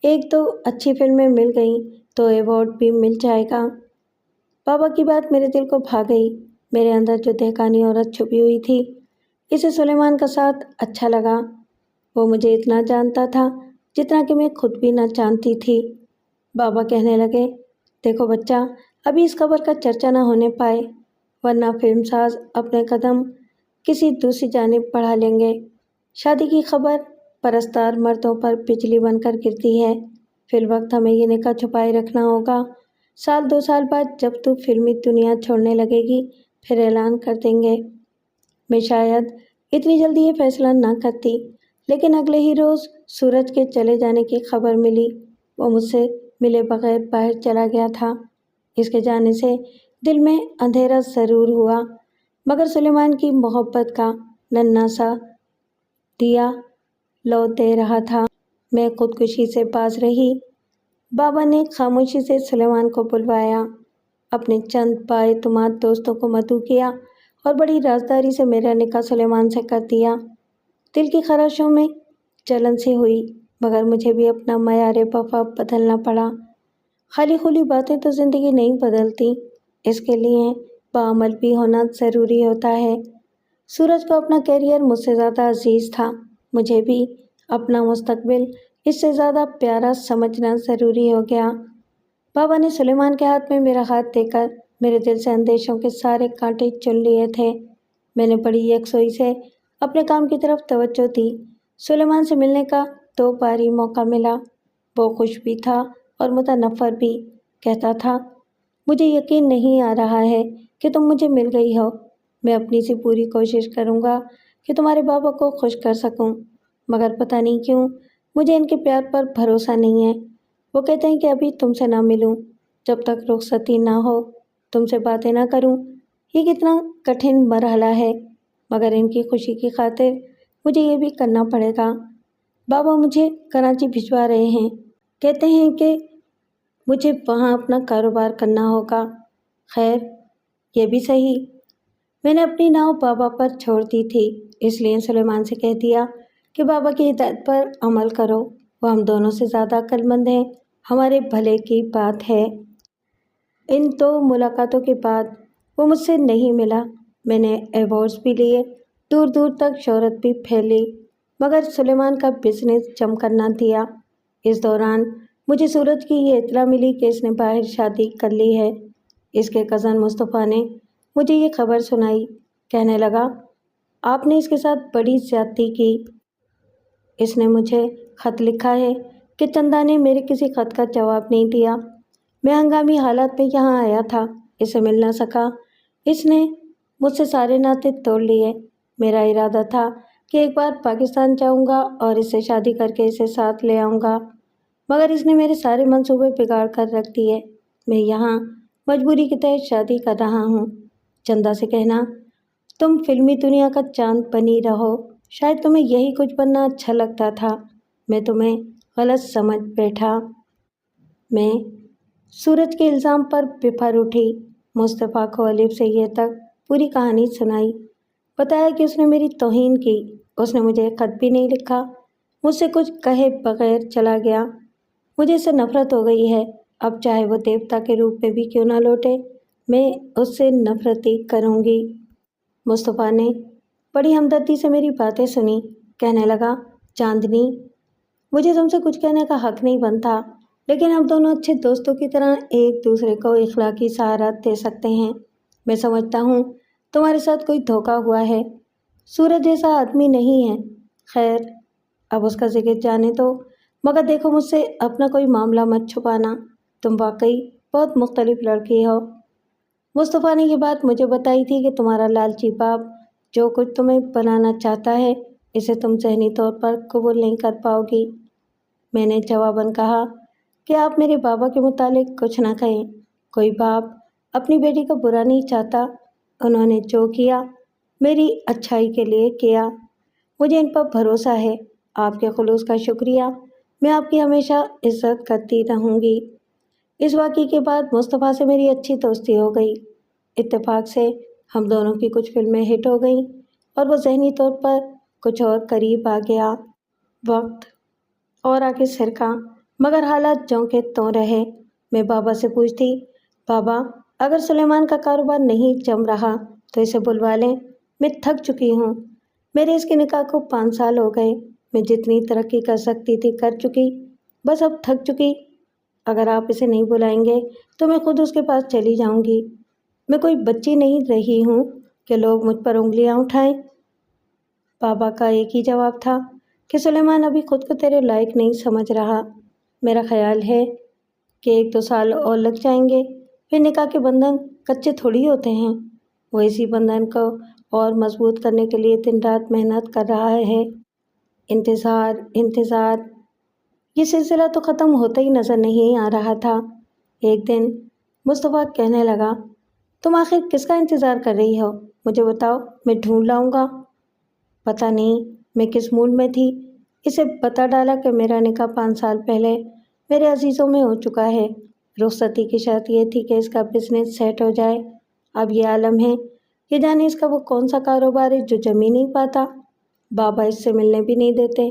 1-2 اچھی فلمیں مل گئیں تو ایوارڈ بھی مل جائے گا۔ بابا کی بات میرے دل کو بھا گئی۔ میرے اندر جو دہقانی عورت چھپی ہوئی تھی، اسے سلیمان کا ساتھ اچھا لگا۔ وہ مجھے اتنا جانتا تھا جتنا کہ میں خود بھی نہ جانتی تھی۔ بابا کہنے لگے، دیکھو بچہ، ابھی اس خبر کا چرچا نہ ہونے پائے، ورنہ فلم ساز اپنے قدم کسی دوسری جانب بڑھا لیں گے۔ شادی کی خبر پرستار مردوں پر بجلی بن کر گرتی ہے۔ فی الوقت ہمیں یہ نکاح چھپائے رکھنا ہوگا۔ 1-2 سال بعد جب تو فلمی دنیا چھوڑنے لگے گی پھر اعلان کر دیں گے۔ میں شاید اتنی جلدی یہ فیصلہ نہ کرتی، لیکن اگلے ہی روز سورج کے چلے جانے کی خبر ملی۔ وہ مجھ سے ملے بغیر باہر چلا گیا تھا۔ اس کے جانے سے دل میں اندھیرا ضرور ہوا، مگر سلیمان کی محبت کا ننھا سا دیا لو دے رہا تھا۔ میں خودکشی سے باز رہی۔ بابا نے خاموشی سے سلیمان کو بلوایا، اپنے چند بااعتماد دوستوں کو مدعو کیا اور بڑی رازداری سے میرا نکاح سلیمان سے کر دیا۔ دل کی خراشوں میں جلن سی ہوئی، مگر مجھے بھی اپنا معیار وفا بدلنا پڑا۔ خالی خلی باتیں تو زندگی نہیں بدلتی، اس کے لیے بعمل بھی ہونا ضروری ہوتا ہے۔ سورج کو اپنا کیریئر مجھ سے زیادہ عزیز تھا، مجھے بھی اپنا مستقبل اس سے زیادہ پیارا سمجھنا ضروری ہو گیا۔ بابا نے سلیمان کے ہاتھ میں میرا ہاتھ دے کر میرے دل سے اندیشوں کے سارے کانٹے چن لیے تھے۔ میں نے بڑی یکسوئی سے اپنے کام کی طرف توجہ دی۔ سلیمان سے ملنے کا 2 باری موقع ملا۔ وہ خوش بھی تھا اور متنفر بھی۔ کہتا تھا، مجھے یقین نہیں آ رہا ہے کہ تم مجھے مل گئی ہو۔ میں اپنی سی پوری کوشش کروں گا کہ تمہارے بابا کو خوش کر سکوں، مگر پتہ نہیں کیوں مجھے ان کے پیار پر بھروسہ نہیں ہے۔ وہ کہتے ہیں کہ ابھی تم سے نہ ملوں، جب تک رخصتی نہ ہو، تم سے باتیں نہ کروں۔ یہ کتنا کٹھن مرحلہ ہے، مگر ان کی خوشی کی خاطر مجھے یہ بھی کرنا پڑے گا۔ بابا مجھے کراچی بھجوا رہے ہیں، کہتے ہیں کہ مجھے وہاں اپنا کاروبار کرنا ہوگا۔ خیر، یہ بھی صحیح۔ میں نے اپنی ناؤ بابا پر چھوڑ دی تھی، اس لیے سلیمان سے کہہ دیا کہ بابا کی ہدایت پر عمل کرو، وہ ہم دونوں سے زیادہ عقل مند ہیں، ہمارے بھلے کی بات ہے۔ ان 2 ملاقاتوں کے بعد وہ مجھ سے نہیں ملا۔ میں نے ایوارڈز بھی لیے، دور دور تک شہرت بھی پھیلی، مگر سلیمان کا بزنس جم کر نہ دیا۔ اس دوران مجھے سورج کی یہ اطلاع ملی کہ اس نے باہر شادی کر لی ہے۔ اس کے کزن مصطفیٰ نے مجھے یہ خبر سنائی، کہنے لگا، آپ نے اس کے ساتھ بڑی زیادتی کی۔ اس نے مجھے خط لکھا ہے کہ چندہ نے میرے کسی خط کا جواب نہیں دیا۔ میں ہنگامی حالات میں یہاں آیا تھا، اسے مل نہ سکا۔ اس نے مجھ سے سارے ناطے توڑ لیے۔ میرا ارادہ تھا کہ ایک بار پاکستان جاؤں گا اور اس سے شادی کر کے اسے ساتھ لے آؤں گا، مگر اس نے میرے سارے منصوبے بگاڑ کر رکھ دیے۔ میں یہاں مجبوری کے تحت شادی کر رہا ہوں۔ چندہ سے کہنا، تم فلمی دنیا کا چاند بنی رہو، شاید تمہیں یہی کچھ بننا اچھا لگتا تھا، میں تمہیں غلط سمجھ بیٹھا۔ میں سورج کے الزام پر بفر اٹھی۔ مصطفیٰ کو الف سے یہ تک پوری کہانی سنائی، بتایا کہ اس نے میری توہین کی، اس نے مجھے خط بھی نہیں لکھا، مجھ سے کچھ کہے بغیر چلا گیا۔ مجھے اس سے نفرت ہو گئی ہے، اب چاہے وہ دیوتا کے روپ میں بھی کیوں نہ لوٹے، میں اس سے نفرت ہی کروں گی۔ مصطفیٰ نے بڑی ہمدردی سے میری باتیں سنی، کہنے لگا، چاندنی، مجھے تم سے کچھ کہنے کا حق نہیں بنتا، لیکن ہم دونوں اچھے دوستوں کی طرح ایک دوسرے کو اخلاقی سہارا دے سکتے ہیں۔ میں سمجھتا ہوں تمہارے ساتھ کوئی دھوکہ ہوا ہے، سورج جیسا آدمی نہیں ہے۔ خیر، اب اس کا ذکر جانے دو، مگر دیکھو مجھ سے اپنا کوئی معاملہ مت چھپانا، تم واقعی بہت مختلف لڑکی ہو۔ مصطفیٰ نے یہ بات مجھے بتائی تھی کہ تمہارا لالچی باپ جو کچھ تمہیں بنانا چاہتا ہے، اسے تم ذہنی طور پر قبول نہیں کر پاؤ گی۔ میں نے جواباً کہا کہ آپ میرے بابا کے متعلق کچھ نہ کہیں، کوئی باپ اپنی بیٹی کا برا نہیں چاہتا، انہوں نے جو کیا میری اچھائی کے لیے کیا، مجھے ان پر بھروسہ ہے۔ آپ کے خلوص کا شکریہ، میں آپ کی ہمیشہ عزت کرتی رہوں گی۔ اس واقعے کے بعد مصطفیٰ سے میری اچھی دوستی ہو گئی۔ اتفاق سے ہم دونوں کی کچھ فلمیں ہٹ ہو گئیں اور وہ ذہنی طور پر کچھ اور قریب آ گیا۔ وقت اور آگے سرکا، مگر حالات جوں کے توں رہے۔ میں بابا سے پوچھتی، بابا اگر سلیمان کا کاروبار نہیں جم رہا تو اسے بلوا لیں، میں تھک چکی ہوں، میرے اس کے نکاح کو 5 سال ہو گئے، میں جتنی ترقی کر سکتی تھی کر چکی، بس اب تھک چکی، اگر آپ اسے نہیں بلائیں گے تو میں خود اس کے پاس چلی جاؤں گی، میں کوئی بچی نہیں رہی ہوں کہ لوگ مجھ پر انگلیاں اٹھائیں۔ بابا کا ایک ہی جواب تھا کہ سلیمان ابھی خود کو تیرے لائق نہیں سمجھ رہا، میرا خیال ہے کہ 1-2 سال اور لگ جائیں گے، پھر نکاح کے بندھن کچے تھوڑی ہوتے ہیں، وہ اسی بندھن کو اور مضبوط کرنے کے لیے دن رات محنت کر رہا ہے۔ انتظار انتظار، یہ سلسلہ تو ختم ہوتا ہی نظر نہیں آ رہا تھا۔ ایک دن مصطفیٰ کہنے لگا، تم آخر کس کا انتظار کر رہی ہو؟ مجھے بتاؤ، میں ڈھونڈ لاؤں گا۔ پتہ نہیں میں کس موڈ میں تھی، اسے بتا ڈالا کہ میرا نکاح 5 سال پہلے میرے عزیزوں میں ہو چکا ہے۔ رخصتی کی شرط یہ تھی کہ اس کا بزنس سیٹ ہو جائے۔ اب یہ عالم ہے کہ جانے اس کا وہ کون سا کاروبار ہے جو جم ہی نہیں پاتا۔ بابا اس سے ملنے بھی نہیں دیتے،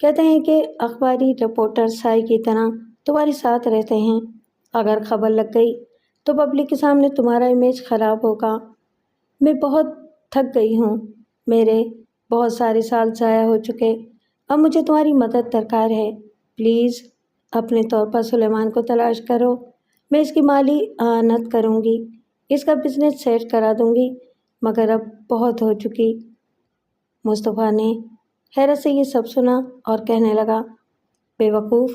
کہتے ہیں کہ اخباری رپورٹر سائی کی طرح تمہارے ساتھ رہتے ہیں، اگر خبر لگ گئی تو پبلک کے سامنے تمہارا امیج خراب ہوگا۔ میں بہت تھک گئی ہوں، میرے بہت سارے سال ضائع ہو چکے، اب مجھے تمہاری مدد درکار ہے۔ پلیز اپنے طور پر سلیمان کو تلاش کرو، میں اس کی مالی اعانت کروں گی، اس کا بزنس سیٹ کرا دوں گی، مگر اب بہت ہو چکی۔ مصطفیٰ نے حیرت سے یہ سب سنا اور کہنے لگا، بے وقوف،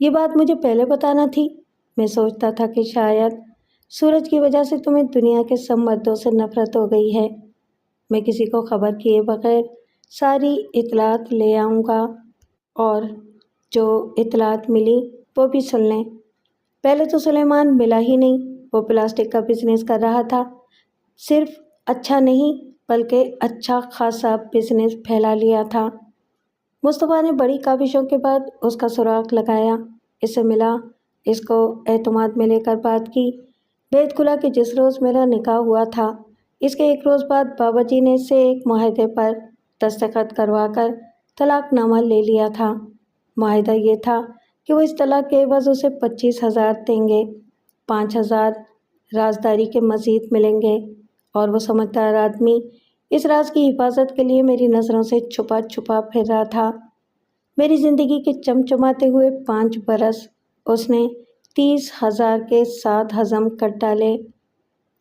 یہ بات مجھے پہلے بتانا تھی۔ میں سوچتا تھا کہ شاید سورج کی وجہ سے تمہیں دنیا کے سب مردوں سے نفرت ہو گئی ہے۔ میں کسی کو خبر کیے بغیر ساری اطلاعات لے آؤں گا، اور جو اطلاعات ملی وہ بھی سن لیں۔ پہلے تو سلیمان ملا ہی نہیں، وہ پلاسٹک کا بزنس کر رہا تھا، صرف اچھا نہیں بلکہ اچھا خاصا بزنس پھیلا لیا تھا۔ مصطفیٰ نے بڑی کاوشوں کے بعد اس کا سراغ لگایا، اس سے ملا، اس کو اعتماد میں لے کر بات کی۔ بید کھلا کہ جس روز میرا نکاح ہوا تھا، اس کے 1 روز بعد بابا جی نے اس سے ایک معاہدے پر دستخط کروا کر طلاق نامہ لے لیا تھا۔ معاہدہ یہ تھا کہ وہ اس طلاق کے عوض اسے 25,000 دیں گے، 5,000 رازداری کے مزید ملیں گے، اور وہ سمجھدار آدمی اس راز کی حفاظت کے لیے میری نظروں سے چھپا چھپا پھر رہا تھا۔ میری زندگی کے چمچماتے ہوئے 5 برس اس نے 30,000 کے 7 ہضم کر ڈالے۔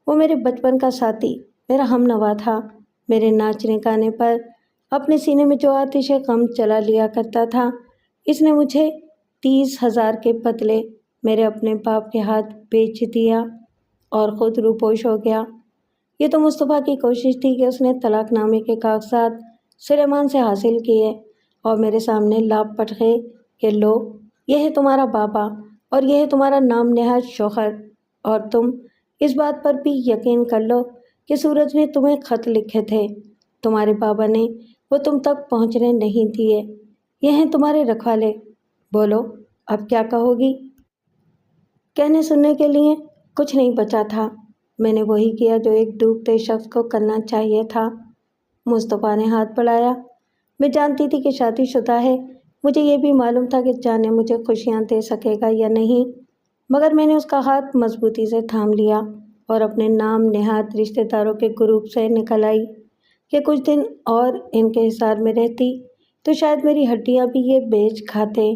وہ میرے بچپن کا ساتھی، میرا ہم نوا تھا، میرے ناچنے گانے پر اپنے سینے میں جو آتش غم جلا لیا کرتا تھا، اس نے مجھے 30,000 کے بدلے میرے اپنے باپ کے ہاتھ بیچ دیا اور خود روپوش ہو گیا۔ یہ تو مصطفیٰ کی کوشش تھی کہ اس نے طلاق نامے کے کاغذات سلیمان سے حاصل کیے اور میرے سامنے لاپ گئے کہ لو، یہ ہے تمہارا بابا اور یہ ہے تمہارا نام نہاد شوہر، اور تم اس بات پر بھی یقین کر لو کہ سورج نے تمہیں خط لکھے تھے، تمہارے بابا نے وہ تم تک پہنچنے نہیں دیے، یہ ہیں تمہارے رکھوالے، بولو اب کیا کہو گی؟ کہنے سننے کے لیے کچھ نہیں بچا تھا۔ میں نے وہی کیا جو ایک ڈوبتے شخص کو کرنا چاہیے تھا۔ مصطفیٰ نے ہاتھ بڑھایا۔ میں جانتی تھی کہ شادی شدہ ہے، مجھے یہ بھی معلوم تھا کہ جانے مجھے خوشیاں دے سکے گا یا نہیں، مگر میں نے اس کا ہاتھ مضبوطی سے تھام لیا اور اپنے نام نہاد رشتہ داروں کے گروپ سے نکل آئی کہ کچھ دن اور ان کے حصار میں رہتی تو شاید میری ہڈیاں بھی یہ بیچ کھاتے۔